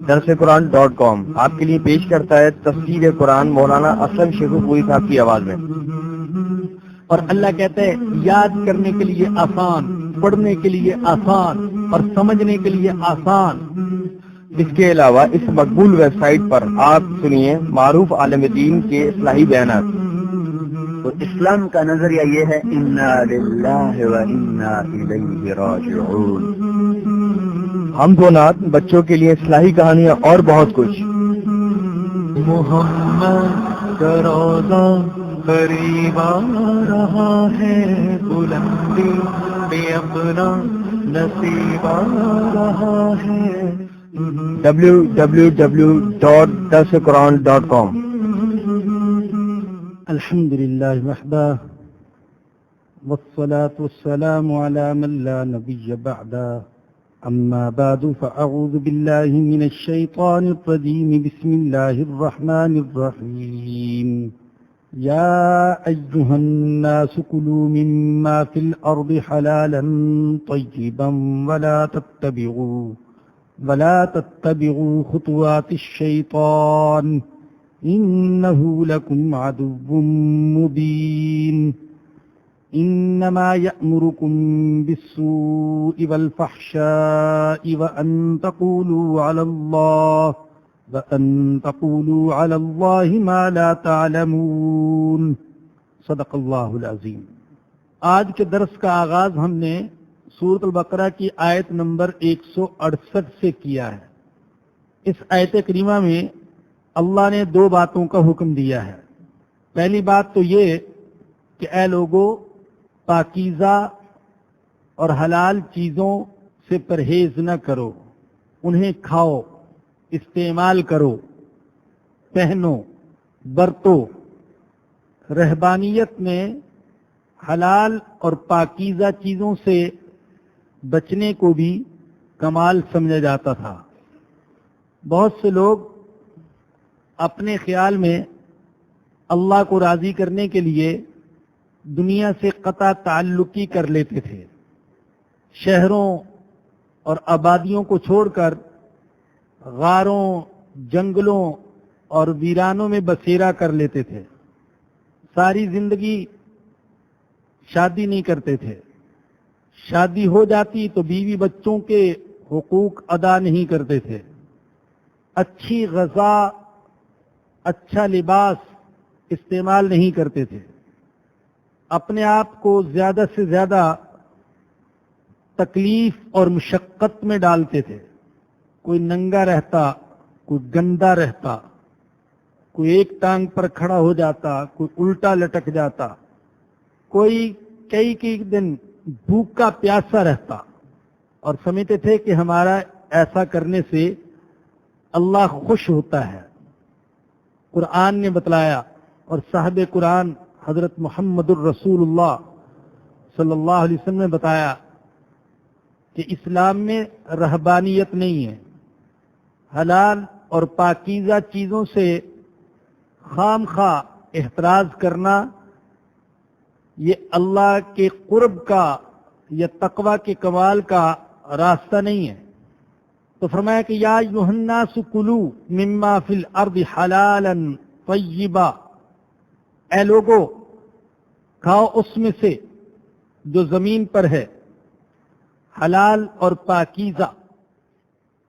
درسقرآن.com آپ کے لیے پیش کرتا ہے تفسیر قرآن مولانا اسلم شیخ پوری صاحب کی آواز میں۔ اور اللہ کہتا ہے یاد کرنے کے لیے آسان، پڑھنے کے لیے آسان اور سمجھنے کے لیے آسان۔ اس کے علاوہ اس مقبول ویب سائٹ پر آپ سنیے معروف عالم دین کے اصلاحی بیانات۔ تو اسلام کا نظریہ یہ ہے انا للہ و انا الیہ راجعون۔ ہم دو نعت، بچوں کے لیے اصلاحی کہانیاں اور بہت کچھ۔ محمد کا روضہ قریب آ رہا ہے، بلندی پہ اپنا نصیب آ رہا ہے۔ www.darsequran.com الحمد للہ وحدہ والصلاة والسلام على من لا نبي بعده، أما بعد فأعوذ بالله من الشيطان الرجيم، بسم الله الرحمن الرحيم، يا أيها الناس كلوا مما في الأرض حلالا طيبا ولا تتبعوا خطوات الشيطان إنه لكم عدو مبين، إنما يأمركم بالسوء والفحشاء وأن تقولوا على الله ما لا تعلمون۔ صدق اللہ العظیم۔ آج کے درس کا آغاز ہم نے سورۃ البقرہ کی آیت نمبر 168 سے کیا ہے۔ اس آیت کریمہ میں اللہ نے دو باتوں کا حکم دیا ہے۔ پہلی بات تو یہ کہ اے لوگو، پاکیزہ اور حلال چیزوں سے پرہیز نہ کرو، انہیں کھاؤ، استعمال کرو، پہنو، برتو۔ رہبانیت میں حلال اور پاکیزہ چیزوں سے بچنے کو بھی کمال سمجھا جاتا تھا۔ بہت سے لوگ اپنے خیال میں اللہ کو راضی کرنے کے لیے دنیا سے قطع تعلقی کر لیتے تھے، شہروں اور آبادیوں کو چھوڑ کر غاروں، جنگلوں اور ویرانوں میں بسیرا کر لیتے تھے۔ ساری زندگی شادی نہیں کرتے تھے، شادی ہو جاتی تو بیوی بچوں کے حقوق ادا نہیں کرتے تھے، اچھی غذا، اچھا لباس استعمال نہیں کرتے تھے، اپنے آپ کو زیادہ سے زیادہ تکلیف اور مشقت میں ڈالتے تھے۔ کوئی ننگا رہتا، کوئی گندا رہتا، کوئی ایک ٹانگ پر کھڑا ہو جاتا، کوئی الٹا لٹک جاتا، کوئی کئی دن بھوکا پیاسا رہتا، اور سمجھتے تھے کہ ہمارا ایسا کرنے سے اللہ خوش ہوتا ہے۔ قرآن نے بتلایا اور صاحب قرآن حضرت محمد الرسول اللہ صلی اللہ علیہ وسلم نے بتایا کہ اسلام میں رہبانیت نہیں ہے۔ حلال اور پاکیزہ چیزوں سے خام خواہ احتراز کرنا یہ اللہ کے قرب کا یا تقوی کے کمال کا راستہ نہیں ہے۔ تو فرمایا کہ یا ایھا الناس کلوا مما فی الارض حلالا طیبا، اے لوگو کھاؤ اس میں سے جو زمین پر ہے، حلال اور پاکیزہ۔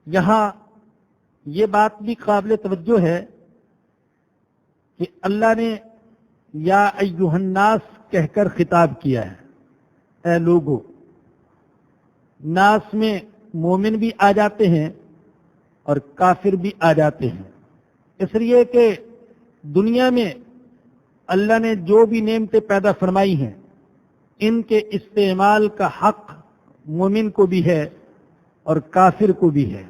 یہاں یہ بات بھی قابل توجہ ہے کہ اللہ نے یا ایھا الناس کہہ کر خطاب کیا ہے، اے لوگو۔ ناس میں مومن بھی آ جاتے ہیں اور کافر بھی آ جاتے ہیں، اس لیے کہ دنیا میں اللہ نے جو بھی نعمتیں پیدا فرمائی ہیں ان کے استعمال کا حق مومن کو بھی ہے اور کافر کو بھی ہے۔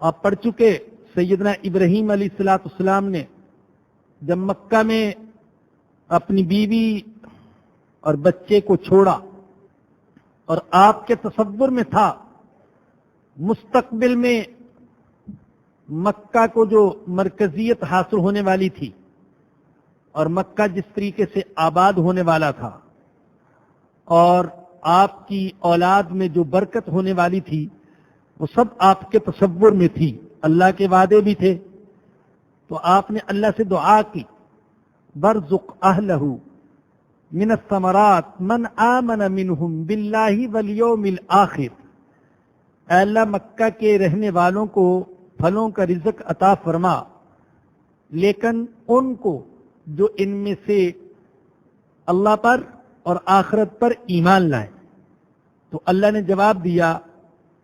آپ پڑھ چکے سیدنا ابراہیم علیہ السلام نے جب مکہ میں اپنی بیوی اور بچے کو چھوڑا، اور آپ کے تصور میں تھا مستقبل میں مکہ کو جو مرکزیت حاصل ہونے والی تھی اور مکہ جس طریقے سے آباد ہونے والا تھا، اور آپ کی اولاد میں جو برکت ہونے والی تھی وہ سب آپ کے تصور میں تھی، اللہ کے وعدے بھی تھے. تو آپ نے اللہ سے دعا کی برزق اہلہ من الثمرات من آمن منہم باللہ والیوم الآخر. اے اللہ مکہ کے رہنے والوں کو پھلوں کا رزق عطا فرما، لیکن ان کو جو ان میں سے اللہ پر اور آخرت پر ایمان لائیں. تو اللہ نے جواب دیا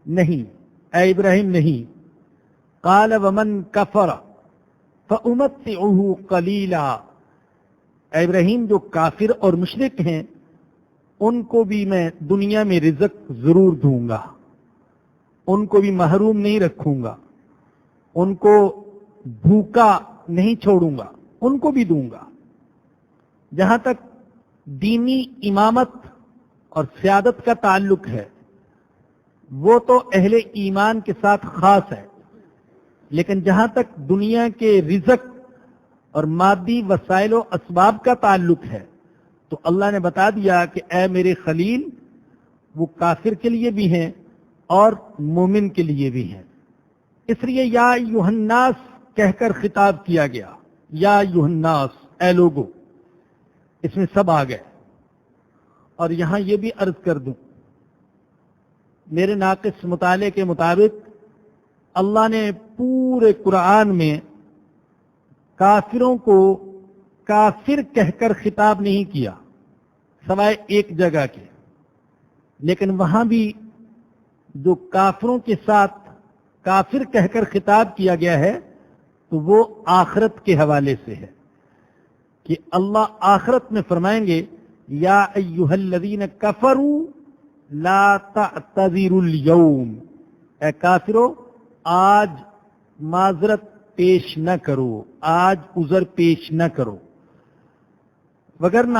نہیں اے ابراہیم نہیں. قال ومن کفر فأمتعه قلیلا. اے ابراہیم جو کافر اور مشرک ہیں ان کو بھی میں دنیا میں رزق ضرور دوں گا، ان کو بھی محروم نہیں رکھوں گا، ان کو بھوکا نہیں چھوڑوں گا، ان کو بھی دوں گا. جہاں تک دینی امامت اور سیادت کا تعلق ہے وہ تو اہل ایمان کے ساتھ خاص ہے، لیکن جہاں تک دنیا کے رزق اور مادی وسائل و اسباب کا تعلق ہے تو اللہ نے بتا دیا کہ اے میرے خلیل وہ کافر کے لیے بھی ہیں اور مومن کے لیے بھی ہیں. اس لیے یا ایھا الناس کہہ کر خطاب کیا گیا، یا ایھا الناس اے لوگو، اس میں سب آ گئے. اور یہاں یہ بھی عرض کر دوں، میرے ناقص مطالعے کے مطابق اللہ نے پورے قرآن میں کافروں کو کافر کہہ کر خطاب نہیں کیا سوائے ایک جگہ کے، لیکن وہاں بھی جو کافروں کے ساتھ کافر کہہ کر خطاب کیا گیا ہے تو وہ آخرت کے حوالے سے ہے کہ اللہ آخرت میں فرمائیں گے یا ایھا الذین کفروا لا تعتذروا اليوم. اے کافرو آج معذرت پیش نہ کرو، آج عذر پیش نہ کرو. وگرنہ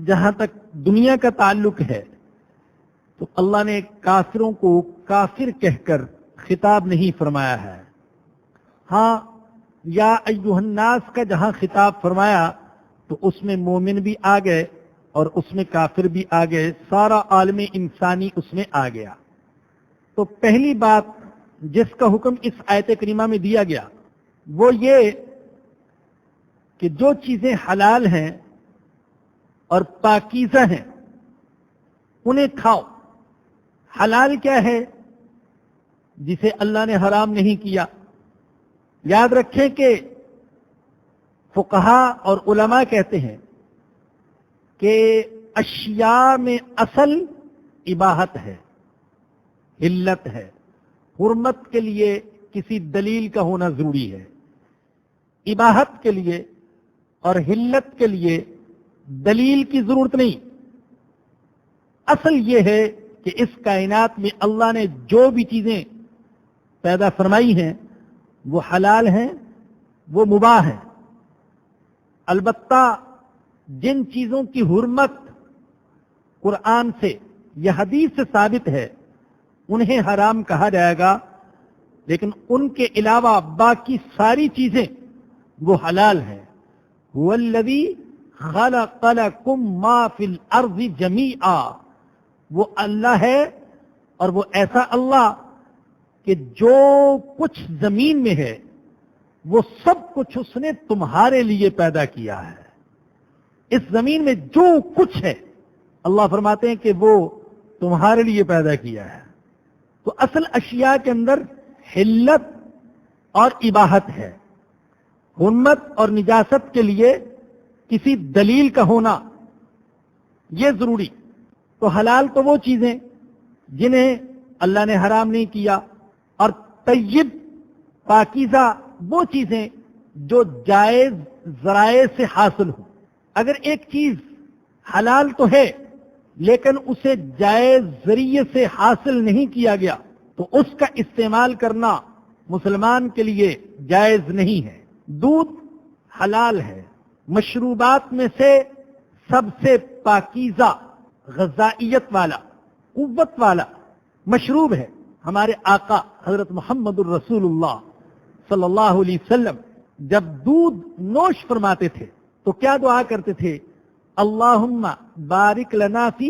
جہاں تک دنیا کا تعلق ہے تو اللہ نے کافروں کو کافر کہہ کر خطاب نہیں فرمایا ہے. ہاں یا ایھا الناس کا جہاں خطاب فرمایا تو اس میں مومن بھی آ گئے اور اس میں کافر بھی آ گئے، سارا عالم انسانی اس میں آ گیا. تو پہلی بات جس کا حکم اس آیت کریمہ میں دیا گیا وہ یہ کہ جو چیزیں حلال ہیں اور پاکیزہ ہیں انہیں کھاؤ. حلال کیا ہے؟ جسے اللہ نے حرام نہیں کیا. یاد رکھیں کہ فقہا اور علماء کہتے ہیں کہ اشیاء میں اصل اباحت ہے، حلت ہے. حرمت کے لیے کسی دلیل کا ہونا ضروری ہے، اباحت کے لیے اور حلت کے لیے دلیل کی ضرورت نہیں. اصل یہ ہے کہ اس کائنات میں اللہ نے جو بھی چیزیں پیدا فرمائی ہیں وہ حلال ہیں، وہ مباح ہیں. البتہ جن چیزوں کی حرمت قرآن سے یا حدیث سے ثابت ہے انہیں حرام کہا جائے گا، لیکن ان کے علاوہ باقی ساری چیزیں وہ حلال ہیں. هو الذی خلق لکم ما فی الارض جمیعا. وہ اللہ ہے اور وہ ایسا اللہ کہ جو کچھ زمین میں ہے وہ سب کچھ اس نے تمہارے لیے پیدا کیا ہے. اس زمین میں جو کچھ ہے اللہ فرماتے ہیں کہ وہ تمہارے لیے پیدا کیا ہے. تو اصل اشیاء کے اندر حلت اور اباحت ہے. حرمت اور نجاست کے لیے کسی دلیل کا ہونا یہ ضروری. تو حلال تو وہ چیزیں جنہیں اللہ نے حرام نہیں کیا، اور طیب پاکیزہ وہ چیزیں جو جائز ذرائع سے حاصل ہوں. اگر ایک چیز حلال تو ہے لیکن اسے جائز ذریعے سے حاصل نہیں کیا گیا تو اس کا استعمال کرنا مسلمان کے لیے جائز نہیں ہے. دودھ حلال ہے، مشروبات میں سے سب سے پاکیزہ، غذائیت والا، قوت والا مشروب ہے. ہمارے آقا حضرت محمد الرسول اللہ صلی اللہ علیہ وسلم جب دودھ نوش فرماتے تھے تو کیا دعا کرتے تھے؟ اللہم بارک لنا فی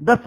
10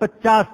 50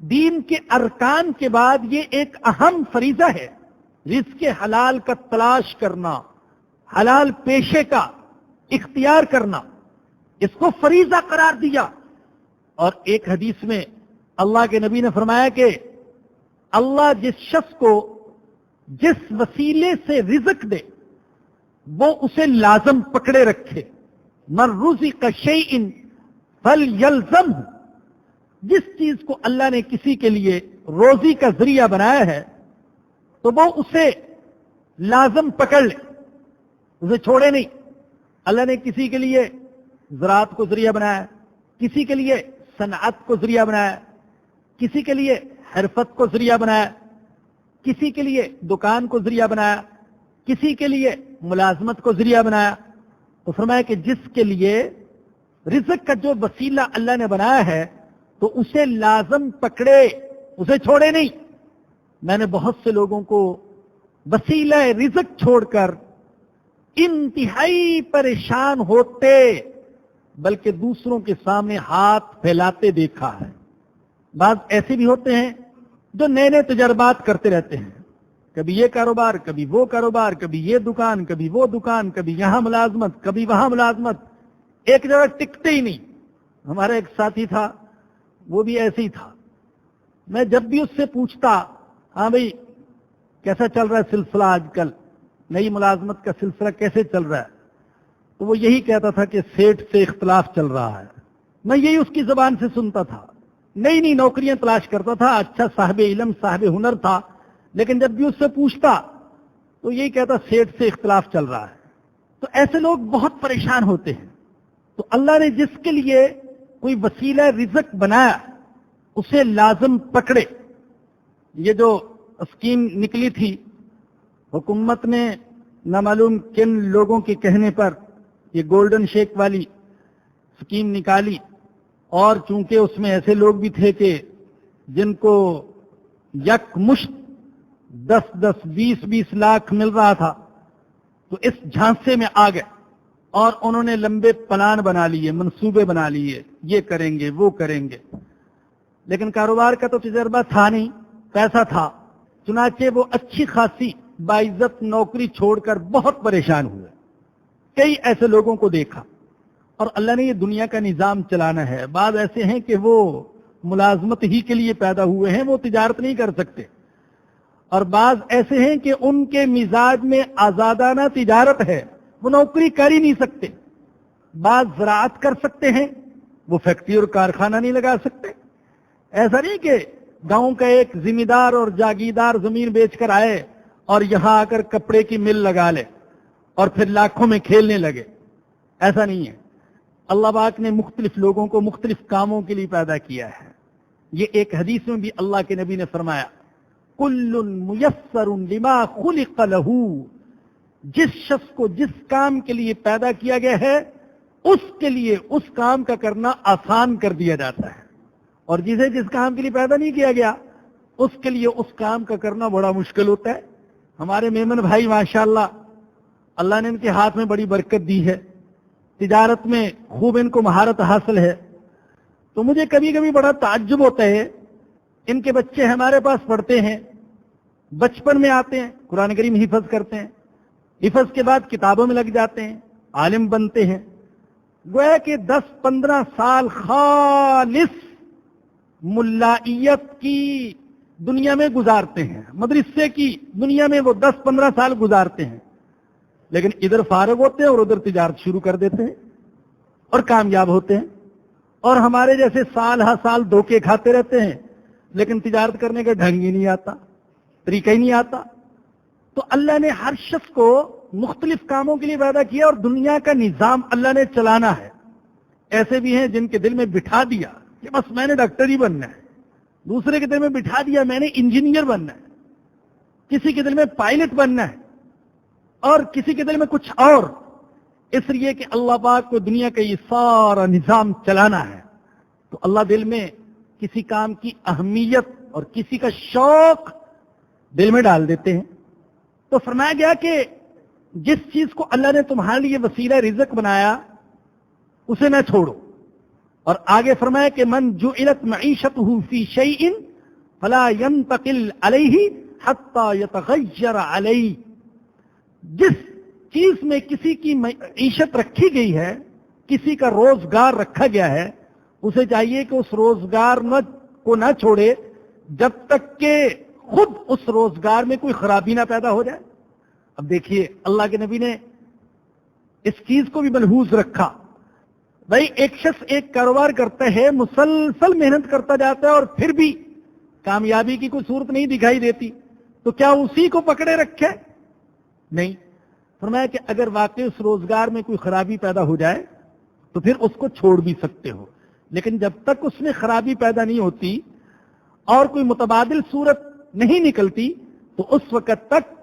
دین کے ارکان کے بعد یہ ایک اہم فریضہ ہے، رزق حلال کا تلاش کرنا، حلال پیشے کا اختیار کرنا، اس کو فریضہ قرار دیا۔ اور ایک حدیث میں اللہ کے نبی نے فرمایا کہ اللہ جس شخص کو جس وسیلے سے رزق دے وہ اسے لازم پکڑے رکھے، من رزق شیء فلیلزمہ، جس چیز کو اللہ نے کسی کے لیے روزی کا ذریعہ بنایا ہے تو وہ اسے لازم پکڑ لے، اسے چھوڑے نہیں۔ اللہ نے کسی کے لیے زراعت کو ذریعہ بنایا، کسی کے لیے صنعت کو ذریعہ بنایا، کسی کے لیے حرفت کو ذریعہ بنایا، کسی کے لیے دکان کو ذریعہ بنایا، کسی کے لیے ملازمت کو ذریعہ بنایا۔ تو فرمایا کہ جس کے لیے رزق کا جو وسیلہ اللہ نے بنایا ہے تو اسے لازم پکڑے، اسے چھوڑے نہیں۔ میں نے بہت سے لوگوں کو وسیلہ رزق چھوڑ کر انتہائی پریشان ہوتے بلکہ دوسروں کے سامنے ہاتھ پھیلاتے دیکھا ہے۔ بعض ایسے بھی ہوتے ہیں جو نئے نئے تجربات کرتے رہتے ہیں، کبھی یہ کاروبار، کبھی وہ کاروبار، کبھی یہ دکان، کبھی وہ دکان، کبھی یہاں ملازمت، کبھی وہاں ملازمت، ایک جگہ ٹکتے ہی نہیں۔ ہمارا ایک ساتھی تھا، وہ بھی ایسے ہی تھا۔ میں جب بھی اس سے پوچھتا، ہاں بھائی کیسا چل رہا ہے سلسلہ آج کل، نئی ملازمت کا سلسلہ کیسے چل رہا ہے، تو وہ یہی کہتا تھا کہ سیٹھ سے اختلاف چل رہا ہے۔ میں یہی اس کی زبان سے سنتا تھا، نئی نئی نوکریاں تلاش کرتا تھا، اچھا صاحب علم صاحب ہنر تھا، لیکن جب بھی اس سے پوچھتا تو یہی کہتا سیٹھ سے اختلاف چل رہا ہے۔ تو ایسے لوگ بہت پریشان ہوتے ہیں۔ تو اللہ نے جس کے لیے کوئی وسیلہ رزق بنایا اسے لازم پکڑے۔ یہ جو اسکیم نکلی تھی حکومت نے نہ معلوم کن لوگوں کے کہنے پر یہ گولڈن شیک والی اسکیم نکالی، اور چونکہ اس میں ایسے لوگ بھی تھے کہ جن کو یک مشت 10-10 20-20 لاکھ مل رہا تھا، تو اس جھانسے میں آ گئے اور انہوں نے لمبے پلان بنا لیے، منصوبے بنا لیے، یہ کریں گے وہ کریں گے، لیکن کاروبار کا تو تجربہ تھا نہیں، پیسہ تھا، چنانچہ وہ اچھی خاصی باعزت نوکری چھوڑ کر بہت پریشان ہوئے۔ کئی ایسے لوگوں کو دیکھا، اور اللہ نے یہ دنیا کا نظام چلانا ہے۔ بعض ایسے ہیں کہ وہ ملازمت ہی کے لیے پیدا ہوئے ہیں، وہ تجارت نہیں کر سکتے، اور بعض ایسے ہیں کہ ان کے مزاج میں آزادانہ تجارت ہے، وہ نوکری کر ہی نہیں سکتے۔ بعض زراعت کر سکتے ہیں، وہ فیکٹری اور کارخانہ نہیں لگا سکتے۔ ایسا نہیں کہ گاؤں کا ایک ذمہ دار اور جاگیردار زمین بیچ کر آئے اور یہاں آ کر کپڑے کی مل لگا لے اور پھر لاکھوں میں کھیلنے لگے، ایسا نہیں ہے۔ اللہ پاک نے مختلف لوگوں کو مختلف کاموں کے لیے پیدا کیا ہے۔ یہ ایک حدیث میں بھی اللہ کے نبی نے فرمایا، کل میسر لما خلق لہ، جس شخص کو جس کام کے لیے پیدا کیا گیا ہے اس کے لیے اس کام کا کرنا آسان کر دیا جاتا ہے، اور جسے جس کام کے لیے پیدا نہیں کیا گیا اس کے لیے اس کام کا کرنا بڑا مشکل ہوتا ہے۔ ہمارے میمن بھائی ماشاءاللہ، اللہ نے ان کے ہاتھ میں بڑی برکت دی ہے، تجارت میں خوب ان کو مہارت حاصل ہے، تو مجھے کبھی کبھی بڑا تعجب ہوتا ہے، ان کے بچے ہمارے پاس پڑھتے ہیں، بچپن میں آتے ہیں قرآن کریم حفظ کرتے ہیں، حفظ کے بعد کتابوں میں لگ جاتے ہیں، عالم بنتے ہیں، گویا کہ 10-15 سال خالص ملائیت کی دنیا میں گزارتے ہیں، مدرسے کی دنیا میں وہ 10-15 سال گزارتے ہیں، لیکن ادھر فارغ ہوتے ہیں اور ادھر تجارت شروع کر دیتے ہیں اور کامیاب ہوتے ہیں، اور ہمارے جیسے سال ہر سال دھوکے کھاتے رہتے ہیں لیکن تجارت کرنے کا ڈھنگ ہی نہیں آتا، طریقہ ہی نہیں آتا۔ تو اللہ نے ہر شخص کو مختلف کاموں کے لیے پیدا کیا، اور دنیا کا نظام اللہ نے چلانا ہے۔ ایسے بھی ہیں جن کے دل میں بٹھا دیا کہ بس میں نے ڈاکٹر ہی بننا ہے، دوسرے کے دل میں بٹھا دیا میں نے انجینئر بننا ہے، کسی کے دل میں پائلٹ بننا ہے، اور کسی کے دل میں کچھ اور، اس لیے کہ اللہ پاک کو دنیا کا یہ سارا نظام چلانا ہے۔ تو اللہ دل میں کسی کام کی اہمیت اور کسی کا شوق دل میں ڈال دیتے ہیں۔ تو فرمایا گیا کہ جس چیز کو اللہ نے تمہارے لیے وسیلہ رزق بنایا اسے نہ چھوڑو، اور آگے فرمایا کہ من جعلت معیشتہ فی شیء فلا ينتقل علیہ حتی یتغیر علیہ. جس چیز میں کسی کی معیشت رکھی گئی ہے، کسی کا روزگار رکھا گیا ہے، اسے چاہیے کہ اس روزگار کو نہ چھوڑے جب تک کہ خود اس روزگار میں کوئی خرابی نہ پیدا ہو جائے. اب دیکھیے اللہ کے نبی نے اس چیز کو بھی ملحوظ رکھا. بھائی ایک شخص ایک کاروبار کرتا ہے، مسلسل محنت کرتا جاتا ہے اور پھر بھی کامیابی کی کوئی صورت نہیں دکھائی دیتی، تو کیا اسی کو پکڑے رکھے؟ نہیں. فرمایا کہ اگر واقعی اس روزگار میں کوئی خرابی پیدا ہو جائے تو پھر اس کو چھوڑ بھی سکتے ہو، لیکن جب تک اس میں خرابی پیدا نہیں ہوتی اور کوئی متبادل صورت نہیں نکلتی تو اس وقت تک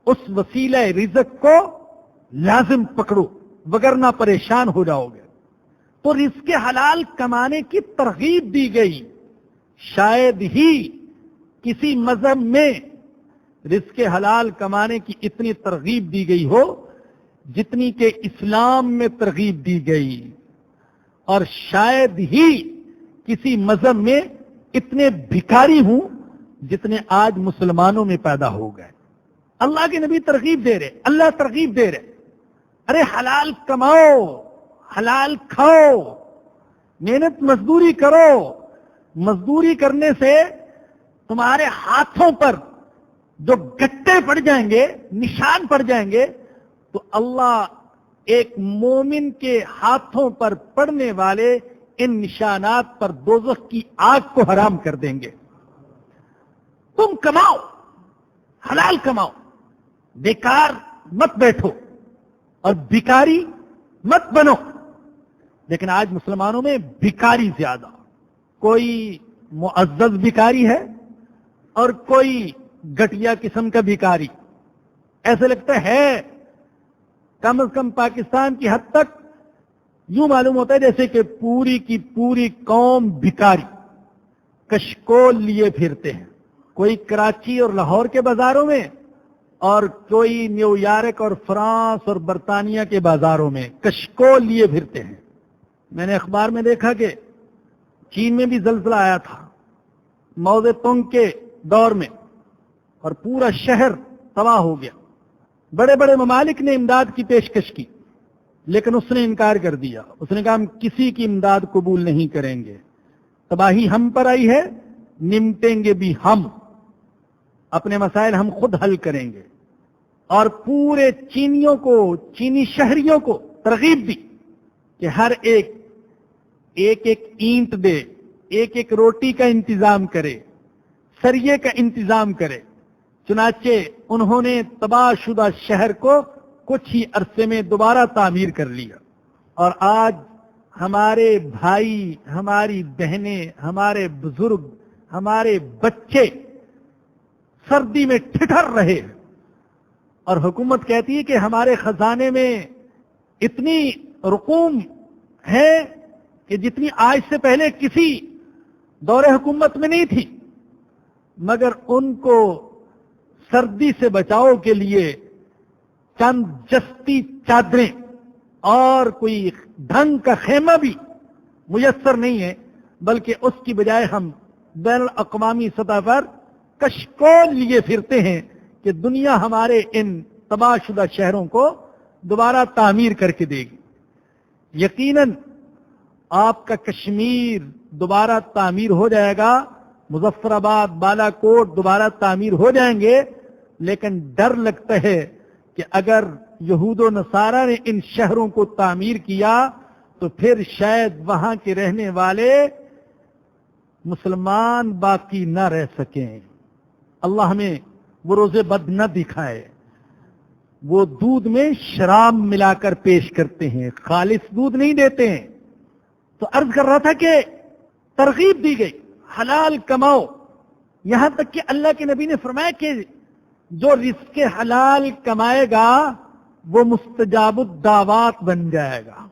اس وسیلہ رزق کو لازم پکڑو، وگرنہ پریشان ہو جاؤ گے. تو رزق حلال کمانے کی ترغیب دی گئی. شاید ہی کسی مذہب میں رزق حلال کمانے کی اتنی ترغیب دی گئی ہو جتنی کہ اسلام میں ترغیب دی گئی، اور شاید ہی کسی مذہب میں اتنے بھکاری ہوں جتنے آج مسلمانوں میں پیدا ہو گئے. اللہ کے نبی ترغیب دے رہے، اللہ ترغیب دے رہے، ارے حلال کماؤ، حلال کھاؤ، محنت مزدوری کرو. مزدوری کرنے سے تمہارے ہاتھوں پر جو گٹے پڑ جائیں گے، نشان پڑ جائیں گے، تو اللہ ایک مومن کے ہاتھوں پر پڑنے والے ان نشانات پر دوزخ کی آگ کو حرام کر دیں گے. تم کماؤ، حلال کماؤ، بیکار مت بیٹھو اور بھکاری مت بنو. لیکن آج مسلمانوں میں بھکاری زیادہ، کوئی معزز بھکاری ہے اور کوئی گٹیا قسم کا بھکاری. ایسے لگتا ہے کم از کم پاکستان کی حد تک یوں معلوم ہوتا ہے جیسے کہ پوری کی پوری قوم بھکاری، کشکول لیے پھرتے ہیں. کوئی کراچی اور لاہور کے بازاروں میں اور کوئی نیو یارک اور فرانس اور برطانیہ کے بازاروں میں کشکول لیے پھرتے ہیں. میں نے اخبار میں دیکھا کہ چین میں بھی زلزلہ آیا تھا ماؤ زے تونگ کے دور میں، اور پورا شہر تباہ ہو گیا. بڑے بڑے ممالک نے امداد کی پیشکش کی، لیکن اس نے انکار کر دیا. اس نے کہا ہم کسی کی امداد قبول نہیں کریں گے، تباہی ہم پر آئی ہے، نمٹیں گے بھی ہم، اپنے مسائل ہم خود حل کریں گے. اور پورے چینیوں کو، چینی شہریوں کو ترغیب دی کہ ہر ایک اینٹ دے، ایک روٹی کا انتظام کرے، سریے کا انتظام کرے. چنانچہ انہوں نے تباہ شدہ شہر کو کچھ ہی عرصے میں دوبارہ تعمیر کر لیا. اور آج ہمارے بھائی، ہماری بہنیں، ہمارے بزرگ، ہمارے بچے سردی میں ٹھٹر رہے ہیں، اور حکومت کہتی ہے کہ ہمارے خزانے میں اتنی رقوم ہے کہ جتنی آج سے پہلے کسی دور حکومت میں نہیں تھی، مگر ان کو سردی سے بچاؤ کے لیے چند جستی چادریں اور کوئی ڈھنگ کا خیمہ بھی میسر نہیں ہے، بلکہ اس کی بجائے ہم بین الاقوامی سطح پر کشکول لیے پھرتے ہیں کہ دنیا ہمارے ان تباہ شدہ شہروں کو دوبارہ تعمیر کر کے دے گی. یقیناً آپ کا کشمیر دوبارہ تعمیر ہو جائے گا، مظفر آباد، بالا کوٹ دوبارہ تعمیر ہو جائیں گے، لیکن ڈر لگتا ہے کہ اگر یہود و نصارہ نے ان شہروں کو تعمیر کیا تو پھر شاید وہاں کے رہنے والے مسلمان باقی نہ رہ سکیں. اللہ ہمیں وہ روزے بد نہ دکھائے. وہ دودھ میں شراب ملا کر پیش کرتے ہیں، خالص دودھ نہیں دیتے ہیں. تو عرض کر رہا تھا کہ ترغیب دی گئی حلال کماؤ، یہاں تک کہ اللہ کے نبی نے فرمایا کہ جو رزق حلال کمائے گا وہ مستجاب الدعوات بن جائے گا.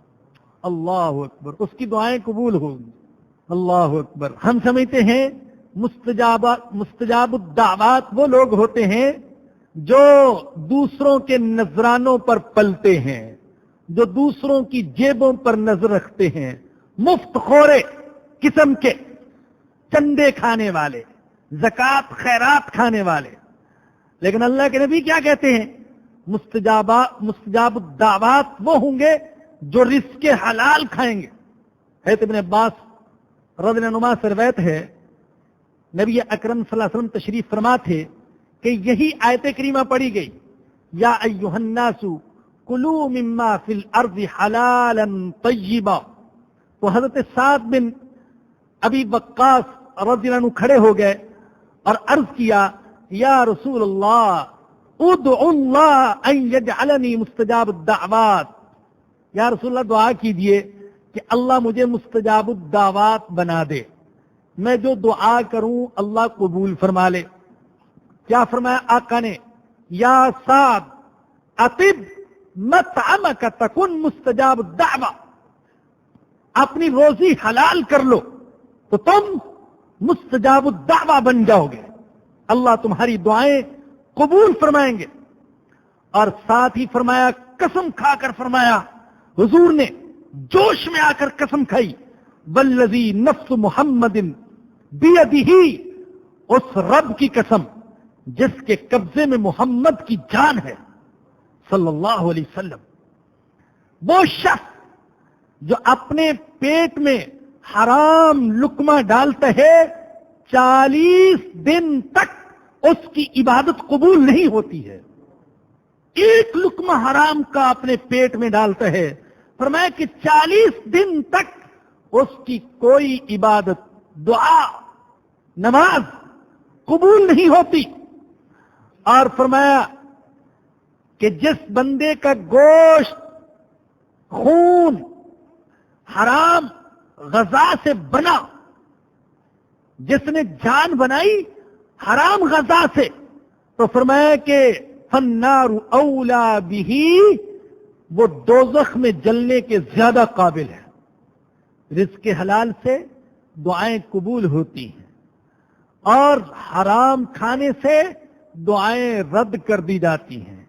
اللہ اکبر، اس کی دعائیں قبول ہوگی. اللہ اکبر. ہم سمجھتے ہیں مستجاب الدعوات وہ لوگ ہوتے ہیں جو دوسروں کے نذرانوں پر پلتے ہیں، جو دوسروں کی جیبوں پر نظر رکھتے ہیں، مفت خورے قسم کے، چندے کھانے والے. زکات خیرات کھانے والے. لیکن اللہ کے نبی کیا کہتے ہیں؟ مستجاب الدعوات وہ ہوں گے جو رزق حلال کھائیں گے. حضرت ابن عباس رضی اللہ عنہما سے روایت ہے، نبی اکرم صلی اللہ علیہ وسلم تشریف فرما تھے کہ یہی آیت کریمہ پڑھی گئی، یا ایھا الناس کلوا مما فی الارض حلالا طیبا. تو حضرت سعد بن ابی وقاص رضی اللہ عنہ کھڑے ہو گئے اور عرض کیا، یا رسول اللہ ادعو اللہ ان یجعلنی مستجاب الدعوات. یا رسول اللہ دعا کیجئے کہ اللہ مجھے مستجاب الدعوات بنا دے، میں جو دعا کروں اللہ قبول فرما لے. کیا فرمایا آقا نے؟ یا سعد اطب مطعمک تکن مستجاب الدعوہ. اپنی روزی حلال کر لو تو تم مستجاب الدعوہ بن جاؤ گے، اللہ تمہاری دعائیں قبول فرمائیں گے. اور ساتھ ہی فرمایا، قسم کھا کر فرمایا، حضور نے جوش میں آ کر قسم کھائی، والذی نفس محمد بیدہ، اس رب کی قسم جس کے قبضے میں محمد کی جان ہے صلی اللہ علیہ وسلم. وہ شخص جو اپنے پیٹ میں حرام لقمہ ڈالتا ہے 40 دن تک اس کی عبادت قبول نہیں ہوتی ہے. ایک لقمہ حرام کا اپنے پیٹ میں ڈالتا ہے، فرمایا کہ 40 دن تک اس کی کوئی عبادت، دعا، نماز قبول نہیں ہوتی. اور فرمایا کہ جس بندے کا گوشت، خون حرام غذا سے بنا، جس نے جان بنائی حرام غذا سے، تو فرمایا کہ فالنار اولا بہ، وہ دوزخ میں جلنے کے زیادہ قابل ہے. رزق حلال سے دعائیں قبول ہوتی ہیں اور حرام کھانے سے دعائیں رد کر دی جاتی ہیں.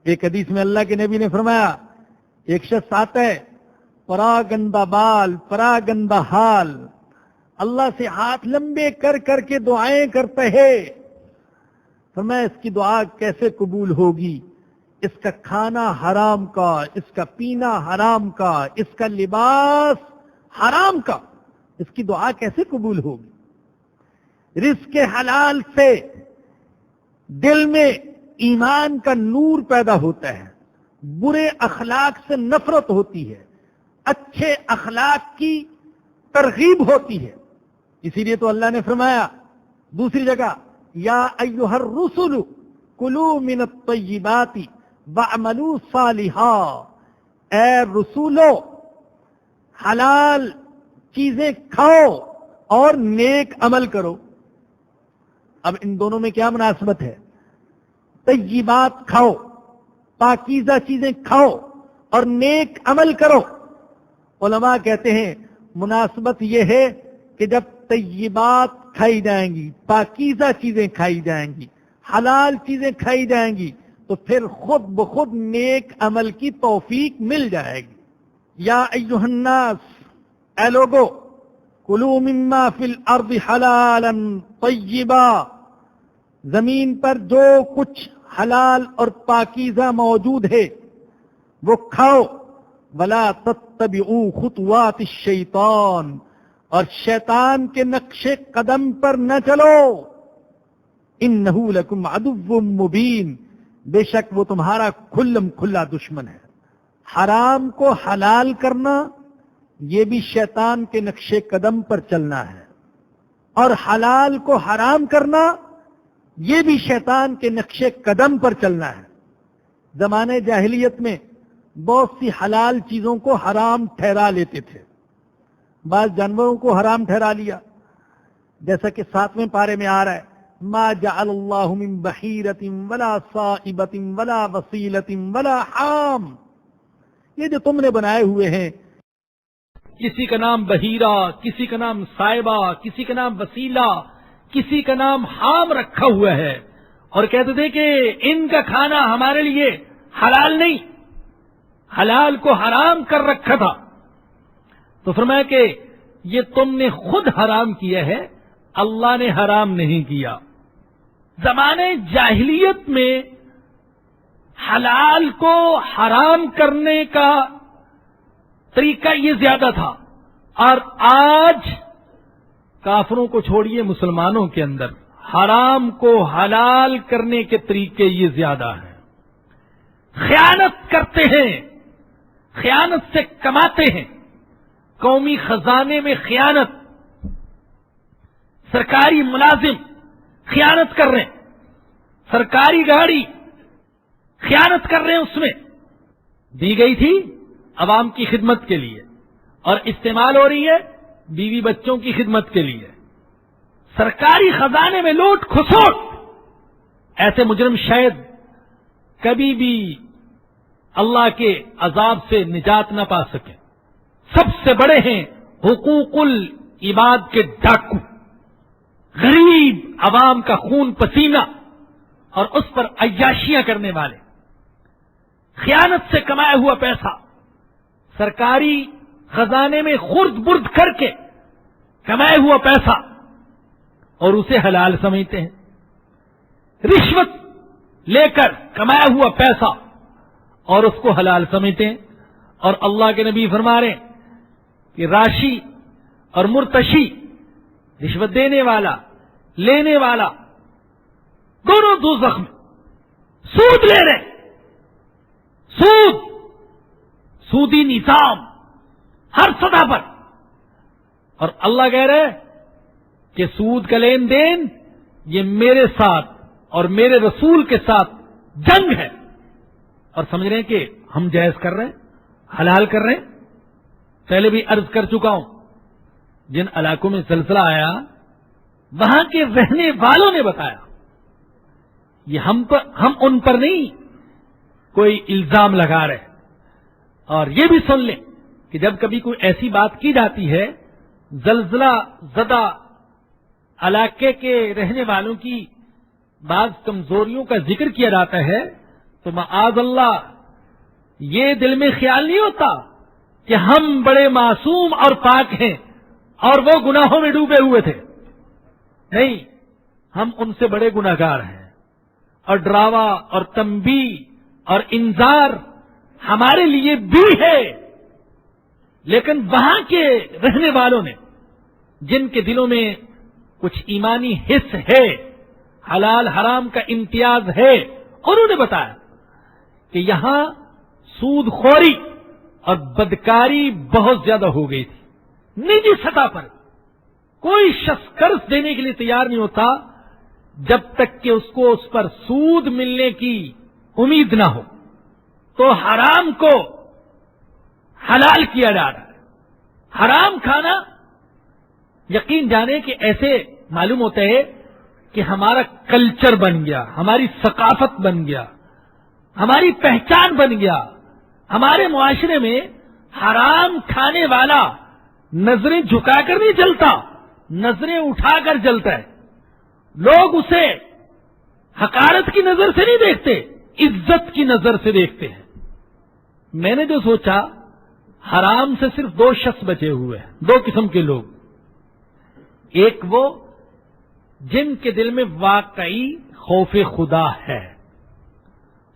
ایک حدیث میں اللہ کے نبی نے فرمایا، ایک شخص آتا ہے پرا گندہ بال، پرا گندہ حال، اللہ سے ہاتھ لمبے کر کر کے دعائیں کرتا ہے. فرمایا اس کی دعا کیسے قبول ہوگی؟ اس کا کھانا حرام کا، اس کا پینا حرام کا، اس کا لباس حرام کا، اس کی دعا کیسے قبول ہوگی؟ رزق حلال سے دل میں ایمان کا نور پیدا ہوتا ہے، برے اخلاق سے نفرت ہوتی ہے، اچھے اخلاق کی ترغیب ہوتی ہے. اسی لیے تو اللہ نے فرمایا دوسری جگہ، یا ایھا الرسل کلوا من الطیبات واعملوا صالحا. اے رسولو، حلال چیزیں کھاؤ اور نیک عمل کرو. اب ان دونوں میں کیا مناسبت ہے؟ طیبات کھاؤ، پاکیزہ چیزیں کھاؤ اور نیک عمل کرو. علماء کہتے ہیں مناسبت یہ ہے کہ جب طیبات کھائی جائیں گی، پاکیزہ چیزیں کھائی جائیں گی، حلال چیزیں کھائی جائیں گی، تو پھر خود بخود نیک عمل کی توفیق مل جائے گی. یا ایھا الناس، اے لوگو، کلوا مما فی الارض حلالا طیبا، زمین پر جو کچھ حلال اور پاکیزہ موجود ہے وہ کھاؤ. ولا تتبعوا خطوات الشیطان، اور شیطان کے نقش قدم پر نہ چلو. انہ لکم عدو مبین، بے شک وہ تمہارا کھلم کھلا دشمن ہے. حرام کو حلال کرنا یہ بھی شیطان کے نقش قدم پر چلنا ہے، اور حلال کو حرام کرنا یہ بھی شیطان کے نقش قدم پر چلنا ہے. زمانے جاہلیت میں بہت سی حلال چیزوں کو حرام ٹھہرا لیتے تھے. بعض جانوروں کو حرام ٹھہرا لیا، جیسا کہ 7ویں پارے میں آ رہا ہے، ما جعل اللہ من بحیرۃ ولا صائبۃ ولا وصیلۃ ولا حام. یہ جو تم نے بنائے ہوئے ہیں، کسی کا نام بحیرہ، کسی کا نام صائبہ، کسی کا نام وسیلہ، کسی کا نام حام رکھا ہوا ہے، اور کہتے تھے کہ ان کا کھانا ہمارے لیے حلال نہیں، حلال کو حرام کر رکھا تھا. تو فرمایا کہ یہ تم نے خود حرام کیا ہے، اللہ نے حرام نہیں کیا. زمانے جاہلیت میں حلال کو حرام کرنے کا طریقہ یہ زیادہ تھا، اور آج کافروں کو چھوڑیے مسلمانوں کے اندر حرام کو حلال کرنے کے طریقے یہ زیادہ ہیں. خیانت کرتے ہیں، خیانت سے کماتے ہیں. قومی خزانے میں خیانت، سرکاری ملازم خیانت کر رہے ہیں، سرکاری گاڑی خیانت کر رہے ہیں، اس میں دی گئی تھی عوام کی خدمت کے لیے اور استعمال ہو رہی ہے بیوی بچوں کی خدمت کے لیے. سرکاری خزانے میں لوٹ کھسوٹ. ایسے مجرم شاید کبھی بھی اللہ کے عذاب سے نجات نہ پا سکیں. سب سے بڑے ہیں حقوق العباد کے ڈاکو، غریب عوام کا خون پسینہ اور اس پر عیاشیاں کرنے والے. خیانت سے کمایا ہوا پیسہ سرکاری خزانے میں خرد برد کر کے کمایا ہوا پیسہ اور اسے حلال سمجھتے ہیں. رشوت لے کر کمایا ہوا پیسہ اور اس کو حلال سمجھتے ہیں. اور اللہ کے نبی فرما رہے ہیں کہ راشی اور مرتشی، رشوت دینے والا لینے والا، دونوں دوزخ میں. سود لے رہے، سودی نظام ہر سطح پر. اور اللہ کہہ رہے کہ سود کا لین دین یہ میرے ساتھ اور میرے رسول کے ساتھ جنگ ہے. اور سمجھ رہے ہیں کہ ہم جائز کر رہے ہیں، حلال کر رہے ہیں. پہلے بھی عرض کر چکا ہوں، جن علاقوں میں زلزلہ آیا وہاں کے رہنے والوں نے بتایا، یہ ہم ان پر نہیں کوئی الزام لگا رہے. اور یہ بھی سن لیں کہ جب کبھی کوئی ایسی بات کی جاتی ہے، زلزلہ زدہ علاقے کے رہنے والوں کی بعض کمزوریوں کا ذکر کیا جاتا ہے، تو معاذ اللہ یہ دل میں خیال نہیں ہوتا کہ ہم بڑے معصوم اور پاک ہیں اور وہ گناہوں میں ڈوبے ہوئے تھے. نہیں، ہم ان سے بڑے گناہگار ہیں. اور ڈراوا اور تنبیہ اور انذار ہمارے لیے بھی ہے. لیکن وہاں کے رہنے والوں نے، جن کے دلوں میں کچھ ایمانی حس ہے، حلال حرام کا امتیاز ہے، انہوں نے بتایا کہ یہاں سود خوری اور بدکاری بہت زیادہ ہو گئی تھی. نجی سطح پر کوئی شخص قرض دینے کے لیے تیار نہیں ہوتا جب تک کہ اس کو اس پر سود ملنے کی امید نہ ہو. تو حرام کو حلال کیا جا رہا ہے. حرام کھانا یقین جانے کہ ایسے معلوم ہوتا ہے کہ ہمارا کلچر بن گیا، ہماری ثقافت بن گیا، ہماری پہچان بن گیا. ہمارے معاشرے میں حرام کھانے والا نظریں جھکا کر نہیں چلتا، نظریں اٹھا کر چلتا ہے. لوگ اسے حقارت کی نظر سے نہیں دیکھتے، عزت کی نظر سے دیکھتے ہیں. میں نے جو سوچا، حرام سے صرف دو شخص بچے ہوئے ہیں، دو قسم کے لوگ. ایک وہ جن کے دل میں واقعی خوف خدا ہے،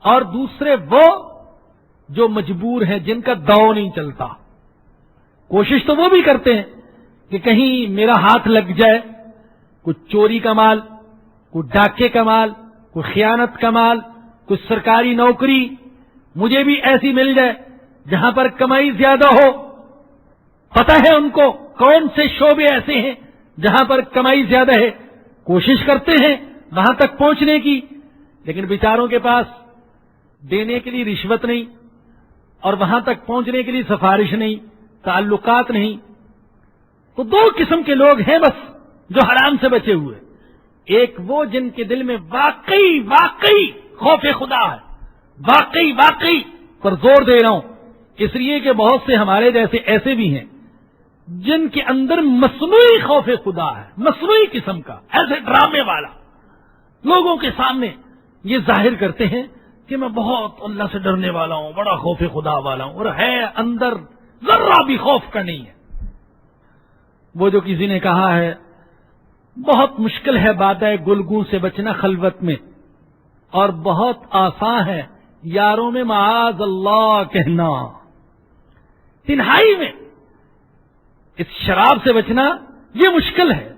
اور دوسرے وہ جو مجبور ہیں، جن کا داؤ نہیں چلتا. کوشش تو وہ بھی کرتے ہیں کہ کہیں میرا ہاتھ لگ جائے، کچھ چوری کا مال، کوئی ڈاکے کا مال، کوئی خیانت کا مال، کچھ سرکاری نوکری مجھے بھی ایسی مل جائے جہاں پر کمائی زیادہ ہو. پتہ ہے ان کو کون سے شعبے ایسے ہیں جہاں پر کمائی زیادہ ہے. کوشش کرتے ہیں وہاں تک پہنچنے کی، لیکن بیچاروں کے پاس دینے کے لیے رشوت نہیں، اور وہاں تک پہنچنے کے لیے سفارش نہیں، تعلقات نہیں. تو دو قسم کے لوگ ہیں بس جو حرام سے بچے ہوئے. ایک وہ جن کے دل میں واقعی خوف خدا ہے، واقعی پر زور دے رہا ہوں اس لیے کہ بہت سے ہمارے جیسے ایسے بھی ہیں جن کے اندر مصنوعی خوف خدا ہے، مصنوعی قسم کا، ایسے ڈرامے والا. لوگوں کے سامنے یہ ظاہر کرتے ہیں کہ میں بہت اللہ سے ڈرنے والا ہوں، بڑا خوف خدا والا ہوں، اور ہے اندر ذرہ بھی خوف کا نہیں ہے. وہ جو کسی نے کہا ہے بہت مشکل ہے بادۂ گلگوں سے بچنا خلوت میں، اور بہت آسان ہے یاروں میں معاذ اللہ کہنا۔ تنہائی میں اس شراب سے بچنا یہ مشکل ہے،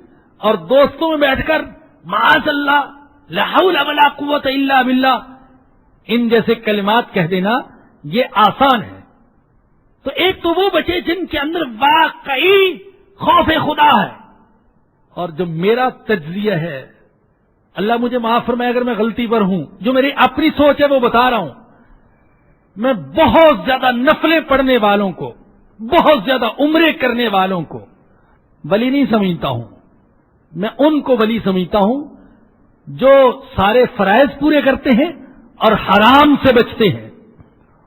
اور دوستوں میں بیٹھ کر معاذ اللہ لا حول ولا قوت الا باللہ ان جیسے کلمات کہہ دینا یہ آسان ہے۔ تو ایک تو وہ بچے جن کے اندر واقعی خوف خدا ہے، اور جو میرا تجزیہ ہے، اللہ مجھے معاف فرمائے اگر میں غلطی پر ہوں، جو میری اپنی سوچ ہے وہ بتا رہا ہوں، میں بہت زیادہ نفلیں پڑھنے والوں کو، بہت زیادہ عمرے کرنے والوں کو ولی نہیں سمجھتا ہوں، میں ان کو ولی سمجھتا ہوں جو سارے فرائض پورے کرتے ہیں اور حرام سے بچتے ہیں،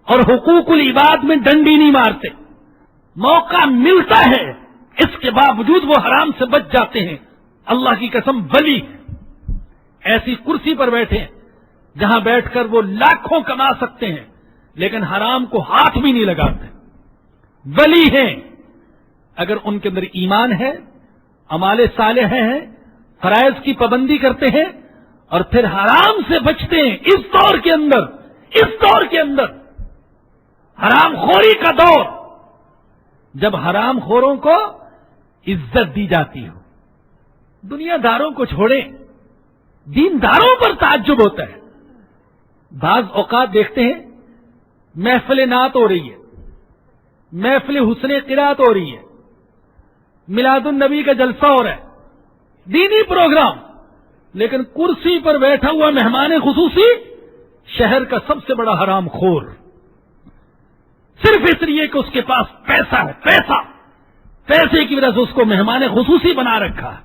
اور حقوق العباد میں ڈنڈی نہیں مارتے، موقع ملتا ہے اس کے باوجود وہ حرام سے بچ جاتے ہیں، اللہ کی قسم ولی ہے۔ ایسی کرسی پر بیٹھے جہاں بیٹھ کر وہ لاکھوں کما سکتے ہیں لیکن حرام کو ہاتھ بھی نہیں لگاتے، ولی ہیں۔ اگر ان کے اندر ایمان ہے، اعمال صالح ہیں، فرائض کی پابندی کرتے ہیں اور پھر حرام سے بچتے ہیں، اس دور کے اندر حرام خوری کا دور، جب حرام خوروں کو عزت دی جاتی ہو۔ دنیا داروں کو چھوڑیں، دینداروں پر تعجب ہوتا ہے۔ بعض اوقات دیکھتے ہیں محفل نعت ہو رہی ہے، محفل حسن قرات ہو رہی ہے، میلاد النبی کا جلسہ ہو رہا ہے، دینی پروگرام، لیکن کرسی پر بیٹھا ہوا مہمان خصوصی شہر کا سب سے بڑا حرام خور، صرف اس لیے کہ اس کے پاس پیسہ ہے، پیسے کی وجہ سے اس کو مہمان خصوصی بنا رکھا ہے۔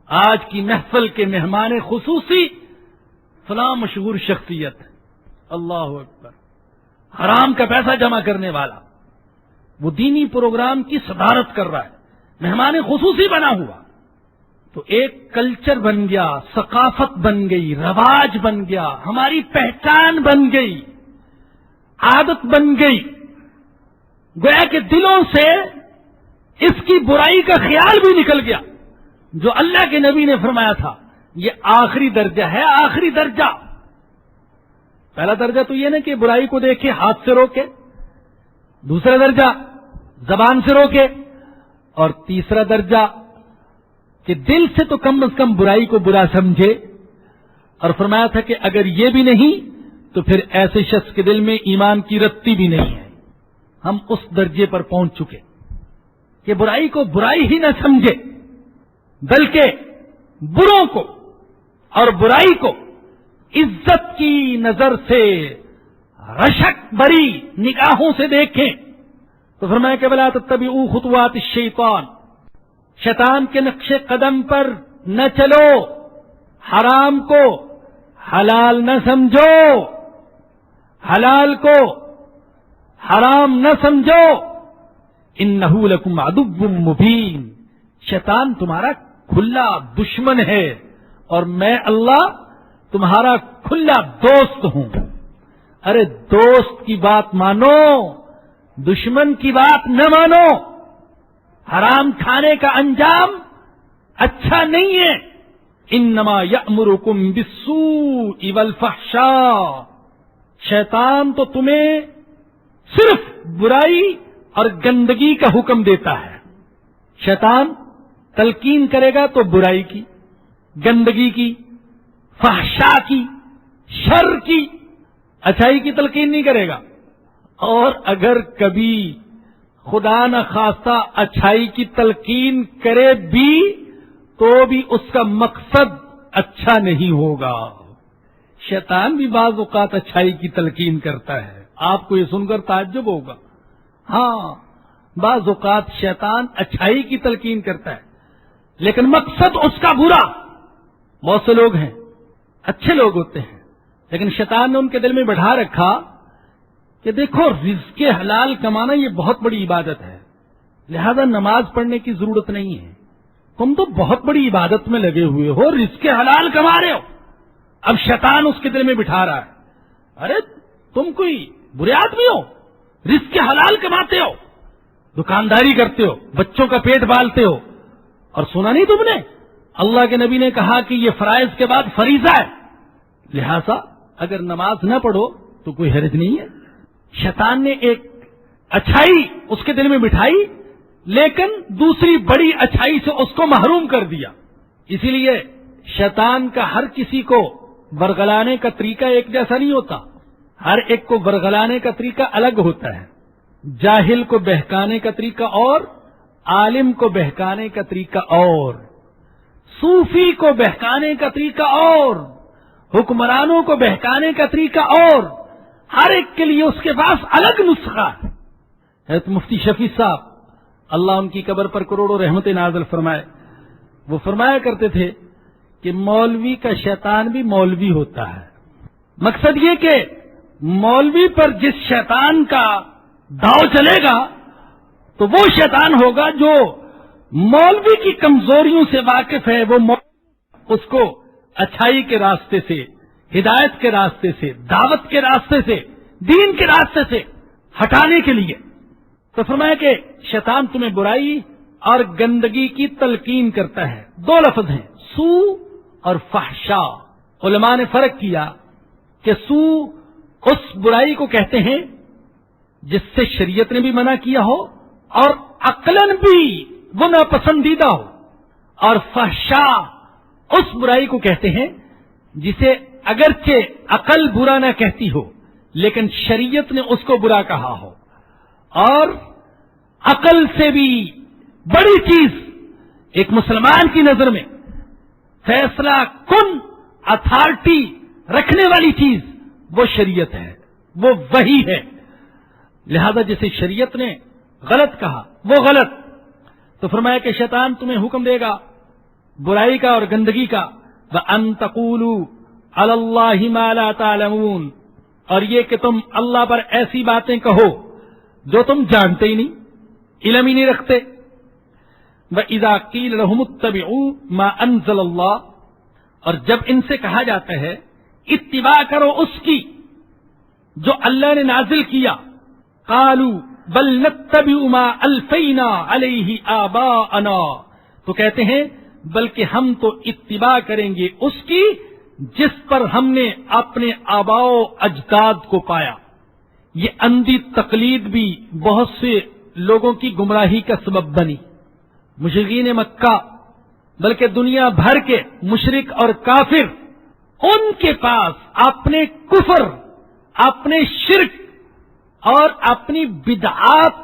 آج کی محفل کے مہمان خصوصی فلاں مشہور شخصیت ہے، اللہ اکبر، حرام کا پیسہ جمع کرنے والا، وہ دینی پروگرام کی صدارت کر رہا ہے، مہمان خصوصی بنا ہوا۔ تو ایک کلچر بن گیا، ثقافت بن گئی، رواج بن گیا، ہماری پہچان بن گئی، عادت بن گئی، گویا کہ دلوں سے اس کی برائی کا خیال بھی نکل گیا۔ جو اللہ کے نبی نے فرمایا تھا یہ آخری درجہ ہے، آخری درجہ۔ پہلا درجہ تو یہ نا کہ برائی کو دیکھے ہاتھ سے روکے، دوسرا درجہ زبان سے روکے، اور تیسرا درجہ کہ دل سے تو کم از کم برائی کو برا سمجھے، اور فرمایا تھا کہ اگر یہ بھی نہیں تو پھر ایسے شخص کے دل میں ایمان کی رتی بھی نہیں ہے۔ ہم اس درجے پر پہنچ چکے کہ برائی کو برائی ہی نہ سمجھے، بلکہ بروں کو اور برائی کو عزت کی نظر سے رشک بری نگاہوں سے دیکھیں۔ تو فرمایا کہ ولا تتبعوا خطوات الشیطان، شیطان کے نقش قدم پر نہ چلو، حرام کو حلال نہ سمجھو، حلال کو حرام نہ سمجھو، انہ لکم عدو مبین، شیطان تمہارا کھلا دشمن ہے اور میں اللہ تمہارا کھلا دوست ہوں۔ ارے دوست کی بات مانو، دشمن کی بات نہ مانو۔ حرام کھانے کا انجام اچھا نہیں ہے۔ انما یأمرکم بالسوء والفحشاء، شیطان تو تمہیں صرف برائی اور گندگی کا حکم دیتا ہے۔ شیطان تلقین کرے گا تو برائی کی، گندگی کی، فحشاء کی، شر کی، اچھائی کی تلقین نہیں کرے گا۔ اور اگر کبھی خدا نہ خواستہ اچھائی کی تلقین کرے بھی تو بھی اس کا مقصد اچھا نہیں ہوگا۔ شیطان بھی بعض اوقات اچھائی کی تلقین کرتا ہے، آپ کو یہ سن کر تعجب ہوگا۔ ہاں، بعض اوقات شیطان اچھائی کی تلقین کرتا ہے لیکن مقصد اس کا برا۔ بہت سے لوگ ہیں اچھے لوگ ہوتے ہیں لیکن شیطان نے ان کے دل میں بٹھا رکھا کہ دیکھو رزق حلال کمانا یہ بہت بڑی عبادت ہے، لہذا نماز پڑھنے کی ضرورت نہیں ہے، تم تو بہت بڑی عبادت میں لگے ہوئے ہو، رزق حلال کما رہے ہو۔ اب شیطان اس کے دل میں بٹھا رہا ہے، ارے تم کوئی برے آدمی ہو، رزق حلال کماتے ہو، دکانداری کرتے ہو، بچوں کا پیٹ پالتے ہو، اور سنا نہیں تم نے اللہ کے نبی نے کہا کہ یہ فرائض کے بعد فریضہ ہے، لہذا اگر نماز نہ پڑھو تو کوئی حرج نہیں ہے۔ شیطان نے ایک اچھائی اس کے دل میں بٹھائی، لیکن دوسری بڑی اچھائی سے اس کو محروم کر دیا۔ اسی لیے شیطان کا ہر کسی کو ورغلانے کا طریقہ ایک جیسا نہیں ہوتا، ہر ایک کو ورغلانے کا طریقہ الگ ہوتا ہے۔ جاہل کو بہکانے کا طریقہ اور، عالم کو بہکانے کا طریقہ اور، صوفی کو بہکانے کا طریقہ اور، حکمرانوں کو بہکانے کا طریقہ اور، ہر ایک کے لیے اس کے پاس الگ نسخہ ہے۔ حضرت مفتی شفیع صاحب اللہ ان کی قبر پر کروڑوں رحمت نازل فرمائے، وہ فرمایا کرتے تھے کہ مولوی کا شیطان بھی مولوی ہوتا ہے۔ مقصد یہ کہ مولوی پر جس شیطان کا داؤ چلے گا تو وہ شیطان ہوگا جو مولوی کی کمزوریوں سے واقف ہے، وہ اس کو اچھائی کے راستے سے، ہدایت کے راستے سے، دعوت کے راستے سے، دین کے راستے سے ہٹانے کے لیے۔ تو فرمایا کہ شیطان تمہیں برائی اور گندگی کی تلقین کرتا ہے۔ دو لفظ ہیں، سو اور فحشا۔ علماء نے فرق کیا کہ سو اس برائی کو کہتے ہیں جس سے شریعت نے بھی منع کیا ہو اور عقلاً بھی وہ ناپسندیدہ ہو، اور فحشا اس برائی کو کہتے ہیں جسے اگرچہ عقل برا نہ کہتی ہو لیکن شریعت نے اس کو برا کہا ہو۔ اور عقل سے بھی بڑی چیز ایک مسلمان کی نظر میں فیصلہ کن اتھارٹی رکھنے والی چیز وہ شریعت ہے، وہ وحی ہے۔ لہذا جسے شریعت نے غلط کہا وہ غلط۔ تو فرمایا کہ شیطان تمہیں حکم دے گا برائی کا اور گندگی کا، وَأَن تَقُولُوا عَلَى اللَّهِ مَا لَا تَعْلَمُونَ، اور یہ کہ تم اللہ پر ایسی باتیں کہو جو تم جانتے ہی نہیں، علم ہی نہیں رکھتے۔ وَإِذَا قِيلَ لَهُمُ اتَّبِعُوا مَا أَنزَلَ اللَّهُ، اور جب ان سے کہا جاتا ہے اتباع کرو اس کی جو اللہ نے نازل کیا، قَالُوا بَلْ نَتَّبِعُ مَا أَلْفَيْنَا عَلَيْهِ آبَاءَنَا، تو کہتے ہیں بلکہ ہم تو اتباع کریں گے اس کی جس پر ہم نے اپنے آباء و اجداد کو پایا۔ یہ اندھی تقلید بھی بہت سے لوگوں کی گمراہی کا سبب بنی۔ مشرکین مکہ بلکہ دنیا بھر کے مشرک اور کافر، ان کے پاس اپنے کفر، اپنے شرک اور اپنی بدعات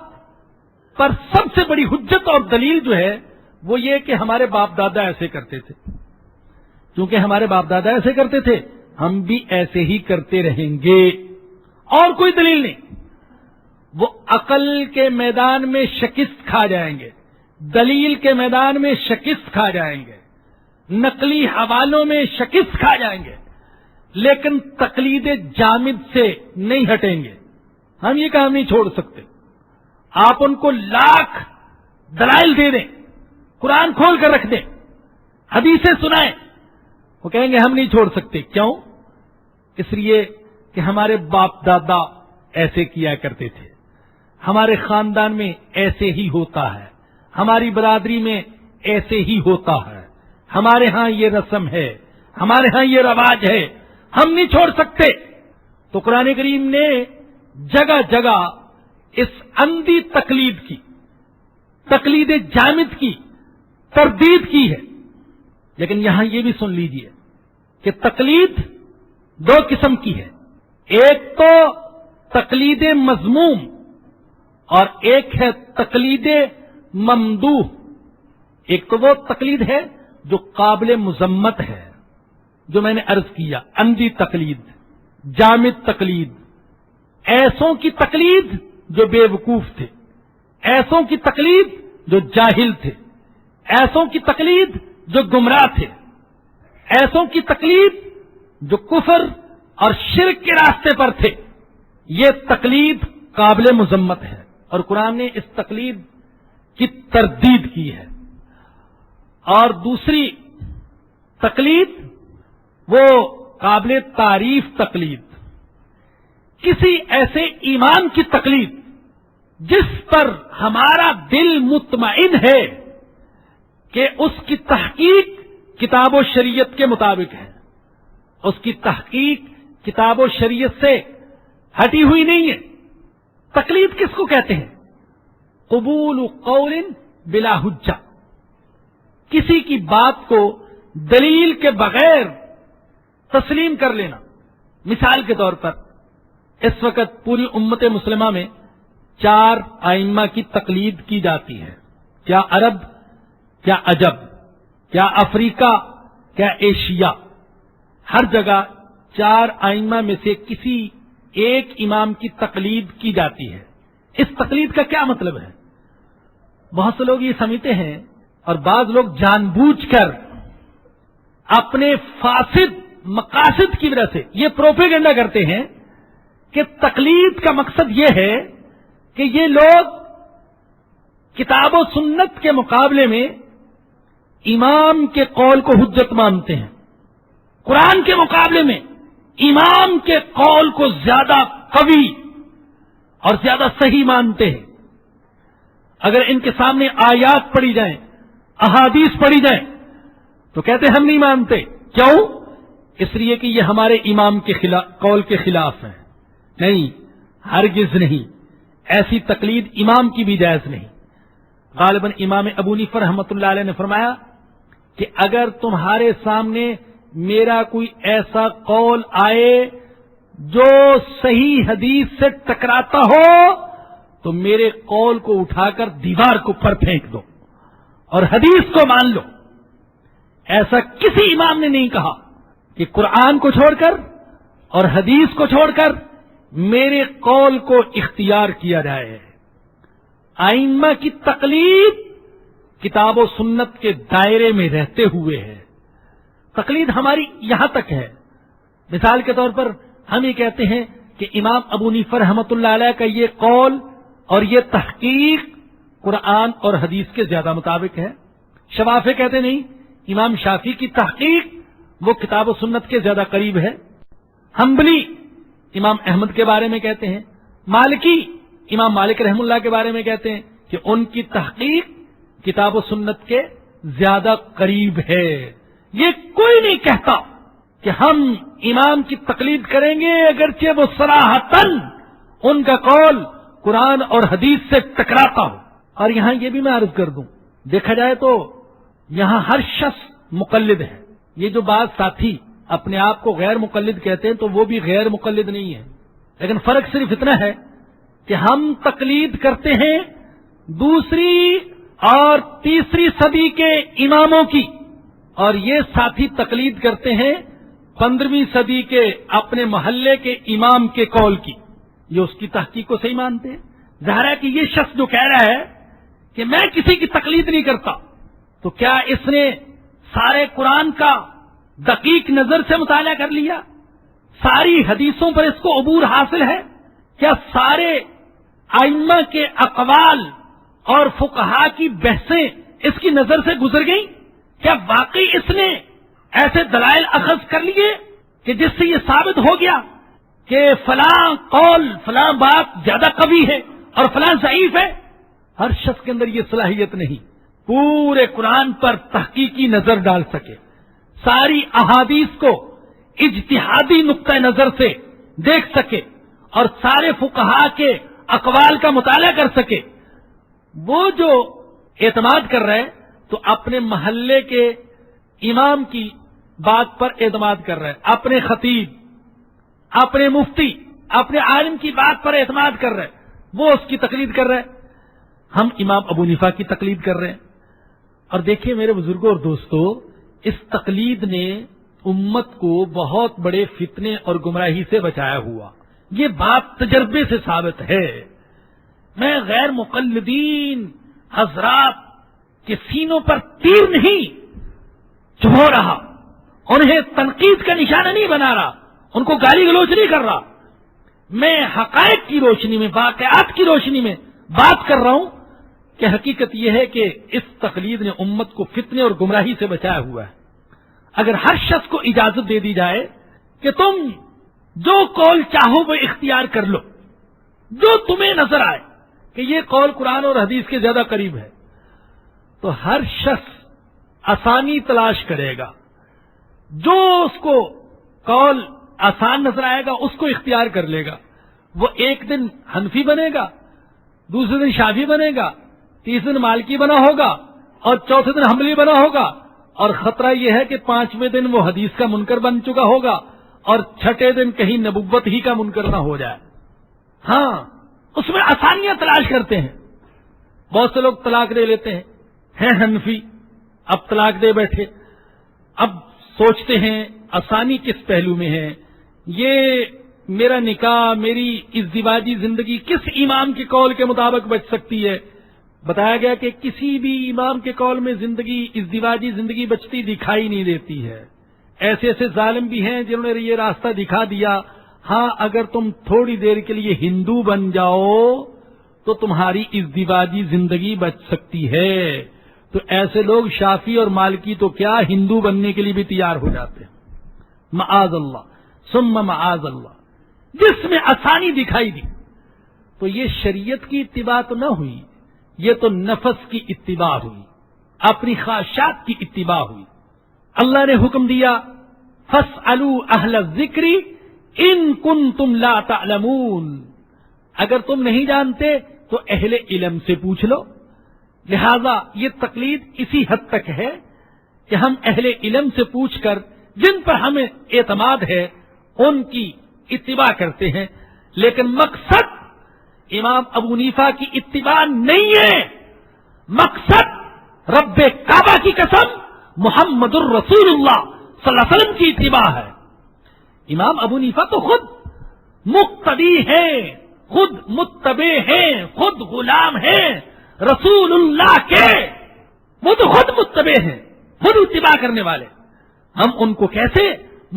پر سب سے بڑی حجت اور دلیل جو ہے وہ یہ کہ ہمارے باپ دادا ایسے کرتے تھے، کیونکہ ہمارے باپ دادا ایسے کرتے تھے ہم بھی ایسے ہی کرتے رہیں گے، اور کوئی دلیل نہیں۔ وہ عقل کے میدان میں شکست کھا جائیں گے، دلیل کے میدان میں شکست کھا جائیں گے، نقلی حوالوں میں شکست کھا جائیں گے، لیکن تقلید جامد سے نہیں ہٹیں گے۔ ہم یہ کام نہیں چھوڑ سکتے۔ آپ ان کو لاکھ دلائل دے دیں، قرآن کھول کر رکھ دیں، حدیثیں سنائیں، وہ کہیں گے ہم نہیں چھوڑ سکتے۔ کیوں؟ اس لیے کہ ہمارے باپ دادا ایسے کیا کرتے تھے، ہمارے خاندان میں ایسے ہی ہوتا ہے، ہماری برادری میں ایسے ہی ہوتا ہے، ہمارے ہاں یہ رسم ہے، ہمارے ہاں یہ رواج ہے، ہم نہیں چھوڑ سکتے۔ تو قرآن کریم نے جگہ جگہ اس اندھی تقلید کی، تقلید جامد کی تردید کی ہے۔ لیکن یہاں یہ بھی سن لیجئے کہ تقلید دو قسم کی ہے، ایک تو تقلید مذموم اور ایک ہے تقلید ممدوح۔ ایک تو وہ تقلید ہے جو قابل مذمت ہے، جو میں نے عرض کیا، اندھی تقلید، جامد تقلید، ایسوں کی تقلید جو بے وقوف تھے، ایسوں کی تقلید جو جاہل تھے، ایسوں کی تقلید جو گمراہ تھے، ایسوں کی تقلید جو کفر اور شرک کے راستے پر تھے۔ یہ تقلید قابل مذمت ہے اور قرآن نے اس تقلید کی تردید کی ہے۔ اور دوسری تقلید وہ قابل تعریف تقلید، کسی ایسے ایمان کی تقلید جس پر ہمارا دل مطمئن ہے کہ اس کی تحقیق کتاب و شریعت کے مطابق ہے، اس کی تحقیق کتاب و شریعت سے ہٹی ہوئی نہیں ہے۔ تقلید کس کو کہتے ہیں؟ قبول قول بلا حجہ، کسی کی بات کو دلیل کے بغیر تسلیم کر لینا۔ مثال کے طور پر اس وقت پوری امت مسلمہ میں 4 ائمہ کی تقلید کی جاتی ہے، کیا عرب، کیا عجب، کیا افریقہ، کیا ایشیا، ہر جگہ 4 ائمہ میں سے کسی ایک امام کی تقلید کی جاتی ہے۔ اس تقلید کا کیا مطلب ہے؟ بہت سے لوگ یہ سمجھتے ہیں، اور بعض لوگ جان بوجھ کر اپنے فاسد مقاصد کی وجہ سے یہ پروپیگنڈا کرتے ہیں کہ تقلید کا مقصد یہ ہے کہ یہ لوگ کتاب و سنت کے مقابلے میں امام کے قول کو حجت مانتے ہیں، قرآن کے مقابلے میں امام کے قول کو زیادہ قوی اور زیادہ صحیح مانتے ہیں۔ اگر ان کے سامنے آیات پڑھی جائیں، احادیث پڑھی جائیں، تو کہتے ہیں ہم نہیں مانتے۔ کیوں؟ اس لیے کہ یہ ہمارے امام کے قول کے خلاف ہے۔ نہیں، ہرگز نہیں، ایسی تقلید امام کی بھی جائز نہیں۔ غالباً امام ابو حنیفہ رحمۃ اللہ علیہ نے فرمایا کہ اگر تمہارے سامنے میرا کوئی ایسا قول آئے جو صحیح حدیث سے ٹکراتا ہو تو میرے قول کو اٹھا کر دیوار کو پر پھینک دو اور حدیث کو مان لو۔ ایسا کسی امام نے نہیں کہا کہ قرآن کو چھوڑ کر اور حدیث کو چھوڑ کر میرے قول کو اختیار کیا جائے۔ ائمہ کی تقلید کتاب و سنت کے دائرے میں رہتے ہوئے ہے۔ تقلید ہماری یہاں تک ہے، مثال کے طور پر ہم یہ کہتے ہیں کہ امام ابو حنیفہ رحمۃ اللہ علیہ کا یہ قول اور یہ تحقیق قرآن اور حدیث کے زیادہ مطابق ہے۔ شوافی کہتے نہیں، امام شافعی کی تحقیق وہ کتاب و سنت کے زیادہ قریب ہے۔ حنبلی امام احمد کے بارے میں کہتے ہیں، مالکی امام مالک رحم اللہ کے بارے میں کہتے ہیں کہ ان کی تحقیق کتاب و سنت کے زیادہ قریب ہے۔ یہ کوئی نہیں کہتا کہ ہم امام کی تقلید کریں گے اگرچہ وہ صراحتاً ان کا قول قرآن اور حدیث سے ٹکراتا ہو۔ اور یہاں یہ بھی میں عرض کر دوں، دیکھا جائے تو یہاں ہر شخص مقلد ہے۔ یہ جو بعض ساتھی اپنے آپ کو غیر مقلد کہتے ہیں تو وہ بھی غیر مقلد نہیں ہے، لیکن فرق صرف اتنا ہے کہ ہم تقلید کرتے ہیں دوسری اور تیسری صدی کے اماموں کی، اور یہ ساتھی تقلید کرتے ہیں 15ویں صدی کے اپنے محلے کے امام کے قول کی۔ یہ اس کی تحقیق کو صحیح مانتے ہیں۔ ظاہر ہے کہ یہ شخص جو کہہ رہا ہے کہ میں کسی کی تقلید نہیں کرتا، تو کیا اس نے سارے قرآن کا دقیق نظر سے مطالعہ کر لیا؟ ساری حدیثوں پر اس کو عبور حاصل ہے؟ کیا سارے ائمہ کے اقوال اور فقہا کی بحثیں اس کی نظر سے گزر گئیں؟ کیا واقعی اس نے ایسے دلائل اخذ کر لیے کہ جس سے یہ ثابت ہو گیا کہ فلاں قول فلاں بات زیادہ قوی ہے اور فلاں ضعیف ہے؟ ہر شخص کے اندر یہ صلاحیت نہیں پورے قرآن پر تحقیقی نظر ڈال سکے، ساری احادیث کو اجتہادی نقطہ نظر سے دیکھ سکے اور سارے فقہا کے اقوال کا مطالعہ کر سکے۔ وہ جو اعتماد کر رہے تو اپنے محلے کے امام کی بات پر اعتماد کر رہے، اپنے خطیب، اپنے مفتی، اپنے عالم کی بات پر اعتماد کر رہے، وہ اس کی تقلید کر رہے۔ ہم امام ابو حنیفہ کی تقلید کر رہے ہیں۔ اور دیکھیے میرے بزرگوں اور دوستو، اس تقلید نے امت کو بہت بڑے فتنے اور گمراہی سے بچایا ہوا۔ یہ بات تجربے سے ثابت ہے۔ میں غیر مقلدین حضرات کے سینوں پر تیر نہیں چبھو رہا، انہیں تنقید کا نشانہ نہیں بنا رہا، ان کو گالی گلوچ نہیں کر رہا۔ میں حقائق کی روشنی میں، واقعات کی روشنی میں بات کر رہا ہوں کہ حقیقت یہ ہے کہ اس تقلید نے امت کو فتنے اور گمراہی سے بچایا ہوا ہے۔ اگر ہر شخص کو اجازت دے دی جائے کہ تم جو قول چاہو وہ اختیار کر لو، جو تمہیں نظر آئے کہ یہ قول قرآن اور حدیث کے زیادہ قریب ہے، تو ہر شخص آسانی تلاش کرے گا، جو اس کو قول آسان نظر آئے گا اس کو اختیار کر لے گا. وہ ایک دن حنفی بنے گا، دوسرے دن شافعی بنے گا، تیسرے دن مالکی بنا ہوگا اور چوتھے دن حنبلی بنا ہوگا، اور خطرہ یہ ہے کہ 5ویں دن وہ حدیث کا منکر بن چکا ہوگا اور 6ٹھے دن کہیں نبوت ہی کا منکر نہ ہو جائے. ہاں، اس میں آسانیاں تلاش کرتے ہیں. بہت سے لوگ طلاق دے لیتے ہیں حنفی، اب طلاق دے بیٹھے، اب سوچتے ہیں آسانی کس پہلو میں ہے، یہ میرا نکاح، میری ازدواجی زندگی کس امام کے قول کے مطابق بچ سکتی ہے. بتایا گیا کہ کسی بھی امام کے قول میں زندگی، ازدواجی زندگی بچتی دکھائی نہیں دیتی ہے. ایسے ایسے ظالم بھی ہیں جنہوں نے یہ راستہ دکھا دیا، ہاں اگر تم تھوڑی دیر کے لیے ہندو بن جاؤ تو تمہاری ازدواجی زندگی بچ سکتی ہے. تو ایسے لوگ شافعی اور مالکی تو کیا ہندو بننے کے لیے بھی تیار ہو جاتے ہیں. معاذ اللہ ثم معاذ اللہ. جس میں آسانی دکھائی دی تو یہ شریعت کی اتباع تو نہ ہوئی، یہ تو نفس کی اتباع ہوئی، اپنی خواہشات کی اتباع ہوئی. اللہ نے حکم دیا فاسألوا اہل الذکر ان کنتم لا تعلمون، اگر تم نہیں جانتے تو اہل علم سے پوچھ لو. لہذا یہ تقلید اسی حد تک ہے کہ ہم اہل علم سے پوچھ کر جن پر ہمیں اعتماد ہے ان کی اتباع کرتے ہیں، لیکن مقصد امام ابو حنیفہ کی اتباع نہیں ہے. مقصد رب کعبہ کی قسم محمد الرسول اللہ صلی اللہ علیہ وسلم کی اتباع ہے. امام ابو حنیفہ تو خود مقتدی ہیں، خود متبع ہیں، خود غلام ہیں رسول اللہ کے، وہ تو خود متبع ہیں، خود اتباع کرنے والے. ہم ان کو کیسے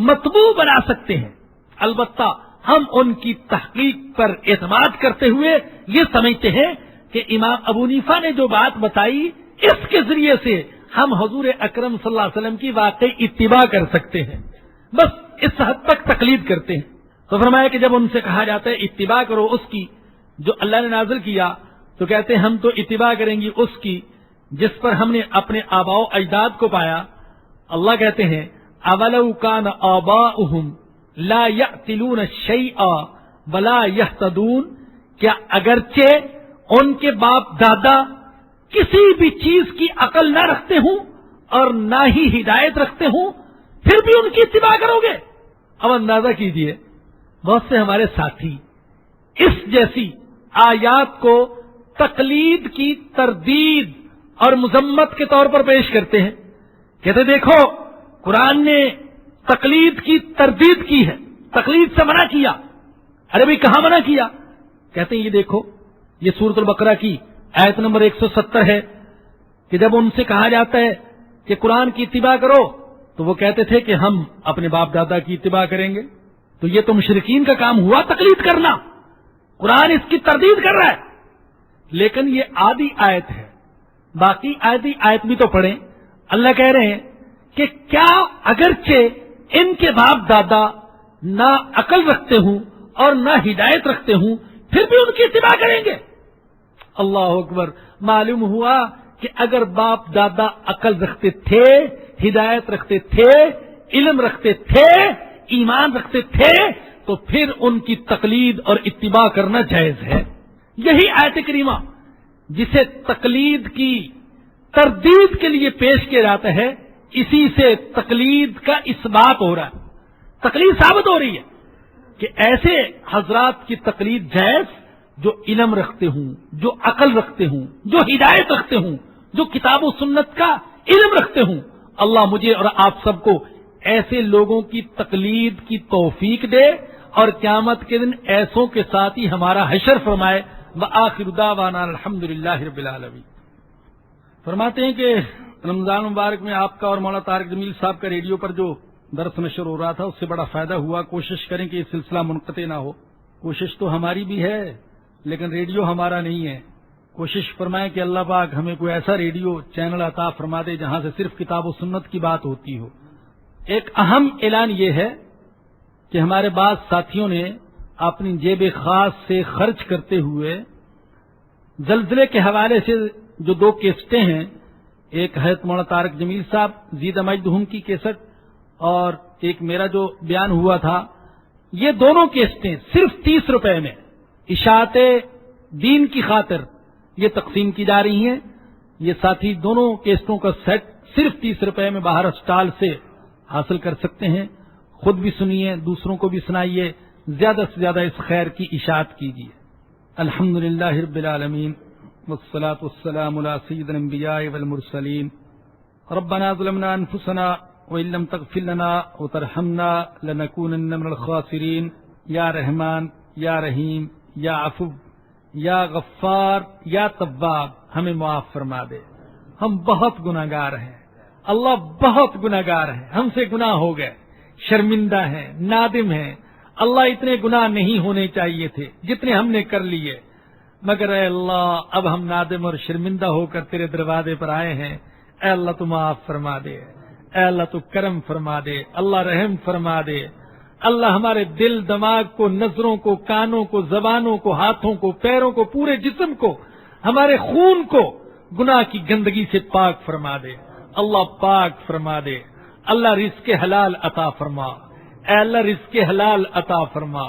متبوع بنا سکتے ہیں؟ البتہ ہم ان کی تحقیق پر اعتماد کرتے ہوئے یہ سمجھتے ہیں کہ امام ابو حنیفہ نے جو بات بتائی اس کے ذریعے سے ہم حضور اکرم صلی اللہ علیہ وسلم کی واقعی اتباع کر سکتے ہیں. بس اس حد تک تقلید کرتے ہیں. تو فرمایا کہ جب ان سے کہا جاتا ہے اتباع کرو اس کی جو اللہ نے نازل کیا، تو کہتے ہیں ہم تو اتباع کریں گی اس کی جس پر ہم نے اپنے آباء و اجداد کو پایا. اللہ کہتے ہیں اولو کان آباؤہم لا یعقلون شیئا ولا یہتدون، کیا اگرچہ ان کے باپ دادا کسی بھی چیز کی عقل نہ رکھتے ہوں اور نہ ہی ہدایت رکھتے ہوں پھر بھی ان کی اتباع کرو گے؟ اب اندازہ کیجئے بہت سے ہمارے ساتھی اس جیسی آیات کو تقلید کی تردید اور مذمت کے طور پر پیش کرتے ہیں. کہتے دیکھو قرآن نے تقلید کی تردید کی ہے، تقلید سے منع کیا. ارے بھائی کہاں منع کیا؟ کہتے ہیں یہ دیکھو، یہ سورۃ البقرہ کی آیت نمبر 170 ہے کہ جب ان سے کہا جاتا ہے کہ قرآن کی اتباع کرو تو وہ کہتے تھے کہ ہم اپنے باپ دادا کی اتباع کریں گے. تو یہ تو مشرکین کا کام ہوا تقلید کرنا، قرآن اس کی تردید کر رہا ہے. لیکن یہ آدھی آیت ہے، باقی آدھی آیت بھی تو پڑھیں. اللہ کہہ رہے ہیں کہ کیا اگرچہ ان کے باپ دادا نہ عقل رکھتے ہوں اور نہ ہدایت رکھتے ہوں پھر بھی ان کی اتباع کریں گے؟ اللہ اکبر. معلوم ہوا کہ اگر باپ دادا عقل رکھتے تھے، ہدایت رکھتے تھے، علم رکھتے تھے، ایمان رکھتے تھے تو پھر ان کی تقلید اور اتباع کرنا جائز ہے. یہی آیت کریمہ جسے تقلید کی تردید کے لیے پیش کیا جاتا ہے، اسی سے تقلید کا اثبات ہو رہا ہے. تقلید ثابت ہو رہی ہے کہ ایسے حضرات کی تقلید جائز جو علم رکھتے ہوں، جو عقل رکھتے ہوں، جو ہدایت رکھتے ہوں، جو کتاب و سنت کا علم رکھتے ہوں. اللہ مجھے اور آپ سب کو ایسے لوگوں کی تقلید کی توفیق دے اور قیامت کے دن ایسوں کے ساتھ ہی ہمارا حشر فرمائے. وآخر دعوانا الحمدللہ رب العالمین. فرماتے ہیں کہ رمضان مبارک میں آپ کا اور مولانا طارق جمیل صاحب کا ریڈیو پر جو درس نشر ہو رہا تھا اس سے بڑا فائدہ ہوا. کوشش کریں کہ یہ سلسلہ منقطع نہ ہو. کوشش تو ہماری بھی ہے لیکن ریڈیو ہمارا نہیں ہے. کوشش فرمائیں کہ اللہ پاک ہمیں کوئی ایسا ریڈیو چینل عطا فرما دے جہاں سے صرف کتاب و سنت کی بات ہوتی ہو. ایک اہم اعلان یہ ہے کہ ہمارے بعض ساتھیوں نے اپنی جیب خاص سے خرچ کرتے ہوئے زلزلے کے حوالے سے جو 2 کیسٹیں ہیں ایک حضرت مولانا طارق جمیل صاحب زیدہ مجدہم کی کیسٹ اور ایک میرا جو بیان ہوا تھا، یہ دونوں کیسٹیں صرف 30 روپے میں اشاعت دین کی خاطر یہ تقسیم کی جا رہی ہیں۔ یہ ساتھی دونوں کیسٹوں کا سیٹ صرف 30 روپے میں باہر اسٹال سے حاصل کر سکتے ہیں۔ خود بھی سنیے، دوسروں کو بھی سنائیے، زیادہ سے زیادہ اس خیر کی اشاعت کیجیے۔ الحمدللہ رب العالمین والصلاة والسلام علی سید الانبیاء والمرسلین۔ ربنا ظلمنا انفسنا وان لم تغفر لنا وترحمنا لنکونن من الخاسرین۔ یا رحمان، یا رحیم، یا عفو، یا غفار، یا تواب، ہمیں معاف فرما دے۔ ہم بہت گناہگار ہیں، اللہ بہت گناہگار ہیں، ہم سے گناہ ہو گئے، شرمندہ ہیں، نادم ہیں۔ اللہ اتنے گناہ نہیں ہونے چاہیے تھے جتنے ہم نے کر لیے، مگر اے اللہ اب ہم نادم اور شرمندہ ہو کر تیرے دروازے پر آئے ہیں۔ اے اللہ تو معاف فرما دے، اے اللہ تو کرم فرما دے، اللہ رحم فرما دے۔ اللہ ہمارے دل، دماغ کو، نظروں کو، کانوں کو، زبانوں کو، ہاتھوں کو، پیروں کو، پورے جسم کو، ہمارے خون کو گناہ کی گندگی سے پاک فرما دے۔ اللہ پاک فرما دے۔ اللہ رزق حلال عطا فرما، اے اللہ رزق حلال عطا فرما۔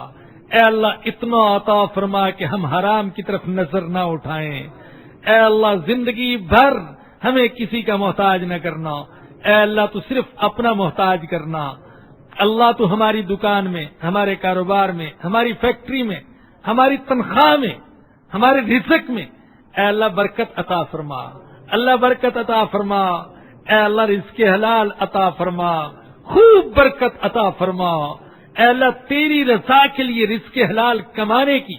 اے اللہ اتنا عطا فرما کہ ہم حرام کی طرف نظر نہ اٹھائیں۔ اے اللہ زندگی بھر ہمیں کسی کا محتاج نہ کرنا، اے اللہ تو صرف اپنا محتاج کرنا۔ اللہ تو ہماری دکان میں، ہمارے کاروبار میں، ہماری فیکٹری میں، ہماری تنخواہ میں، ہمارے رزق میں اے اللہ برکت عطا فرما، اللہ برکت عطا فرما۔ اے اللہ رزق حلال عطا فرما، خوب برکت عطا فرما۔ اے اللہ تیری رضا کے لیے رزق حلال کمانے کی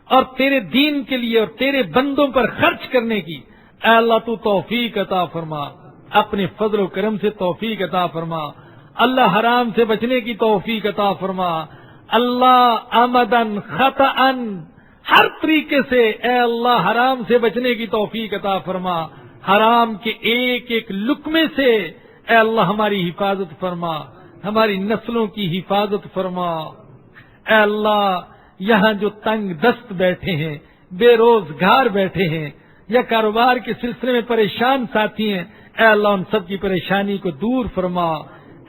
اور تیرے دین کے لیے اور تیرے بندوں پر خرچ کرنے کی اے اللہ تو توفیق عطا فرما، اپنے فضل و کرم سے توفیق عطا فرما۔ اللہ حرام سے بچنے کی توفیق عطا فرما۔ اللہ آمدن خطأن ہر طریقے سے اے اللہ حرام سے بچنے کی توفیق عطا فرما۔ حرام کے ایک ایک لقمے سے اے اللہ ہماری حفاظت فرما، ہماری نسلوں کی حفاظت فرما۔ اے اللہ یہاں جو تنگ دست بیٹھے ہیں، بے روزگار بیٹھے ہیں یا کاروبار کے سلسلے میں پریشان ساتھی ہیں، اے اللہ ان سب کی پریشانی کو دور فرما۔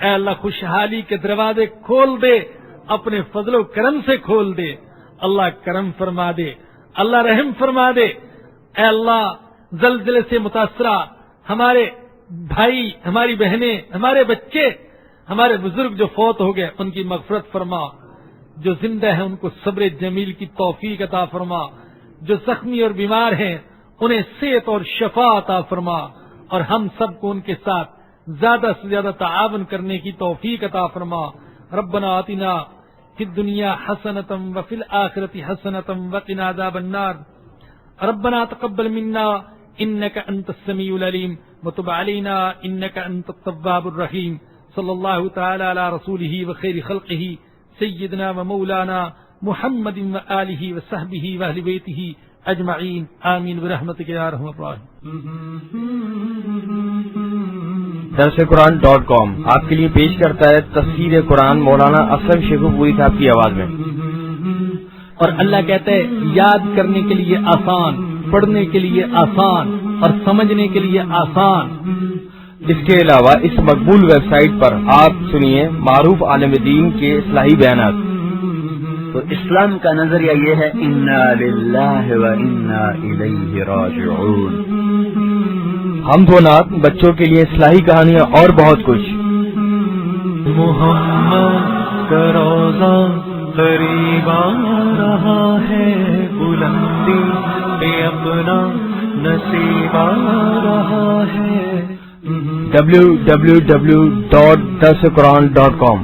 اے اللہ خوشحالی کے دروازے کھول دے، اپنے فضل و کرم سے کھول دے۔ اللہ کرم فرما دے، اللہ رحم فرما دے۔ اے اللہ زلزلے سے متاثرہ ہمارے بھائی، ہماری بہنیں، ہمارے بچے، ہمارے بزرگ جو فوت ہو گئے ان کی مغفرت فرما، جو زندہ ہیں ان کو صبر جمیل کی توفیق عطا فرما، جو زخمی اور بیمار ہیں انہیں صحت اور شفا عطا فرما، اور ہم سب کو ان کے ساتھ زیادہ سے زیادہ تعاون کرنے کی توفیق عطا فرما۔ ربنا آتنا فی الدنیا حسنۃ وفی الآخرۃ حسنۃ وقنا عذاب النار۔ ربنا تقبل منا انک انت السمیع العلیم وتب علینا انک انت التواب الرحیم۔ صلی اللہ تعالی علی رسولہ وخیر خلقہ سیدنا ومولانا محمد وآلہ وصحبہ واہل بیتہ اجمعین، آمین برحمتک یا ارحم الراحمین۔ درسقرآن.com آپ کے لیے پیش کرتا ہے تفسیر قرآن مولانا افضل شیخو پوری صاحب کی آواز میں۔ اور اللہ کہتا ہے یاد کرنے کے لیے آسان، پڑھنے کے لیے آسان اور سمجھنے کے لیے آسان۔ اس کے علاوہ اس مقبول ویب سائٹ پر آپ سنیے معروف عالم دین کے اصلاحی بیانات۔ تو اسلام کا نظریہ یہ ہے انا للہ و انا الیہ راجعون۔ حمد و نعت، بچوں کے لیے اصلاحی کہانیاں اور بہت کچھ۔ محمد کا روزہ قریب آ رہا ہے، بلندی پہ اپنا نصیب آ رہا ہے۔ www.darsequran.com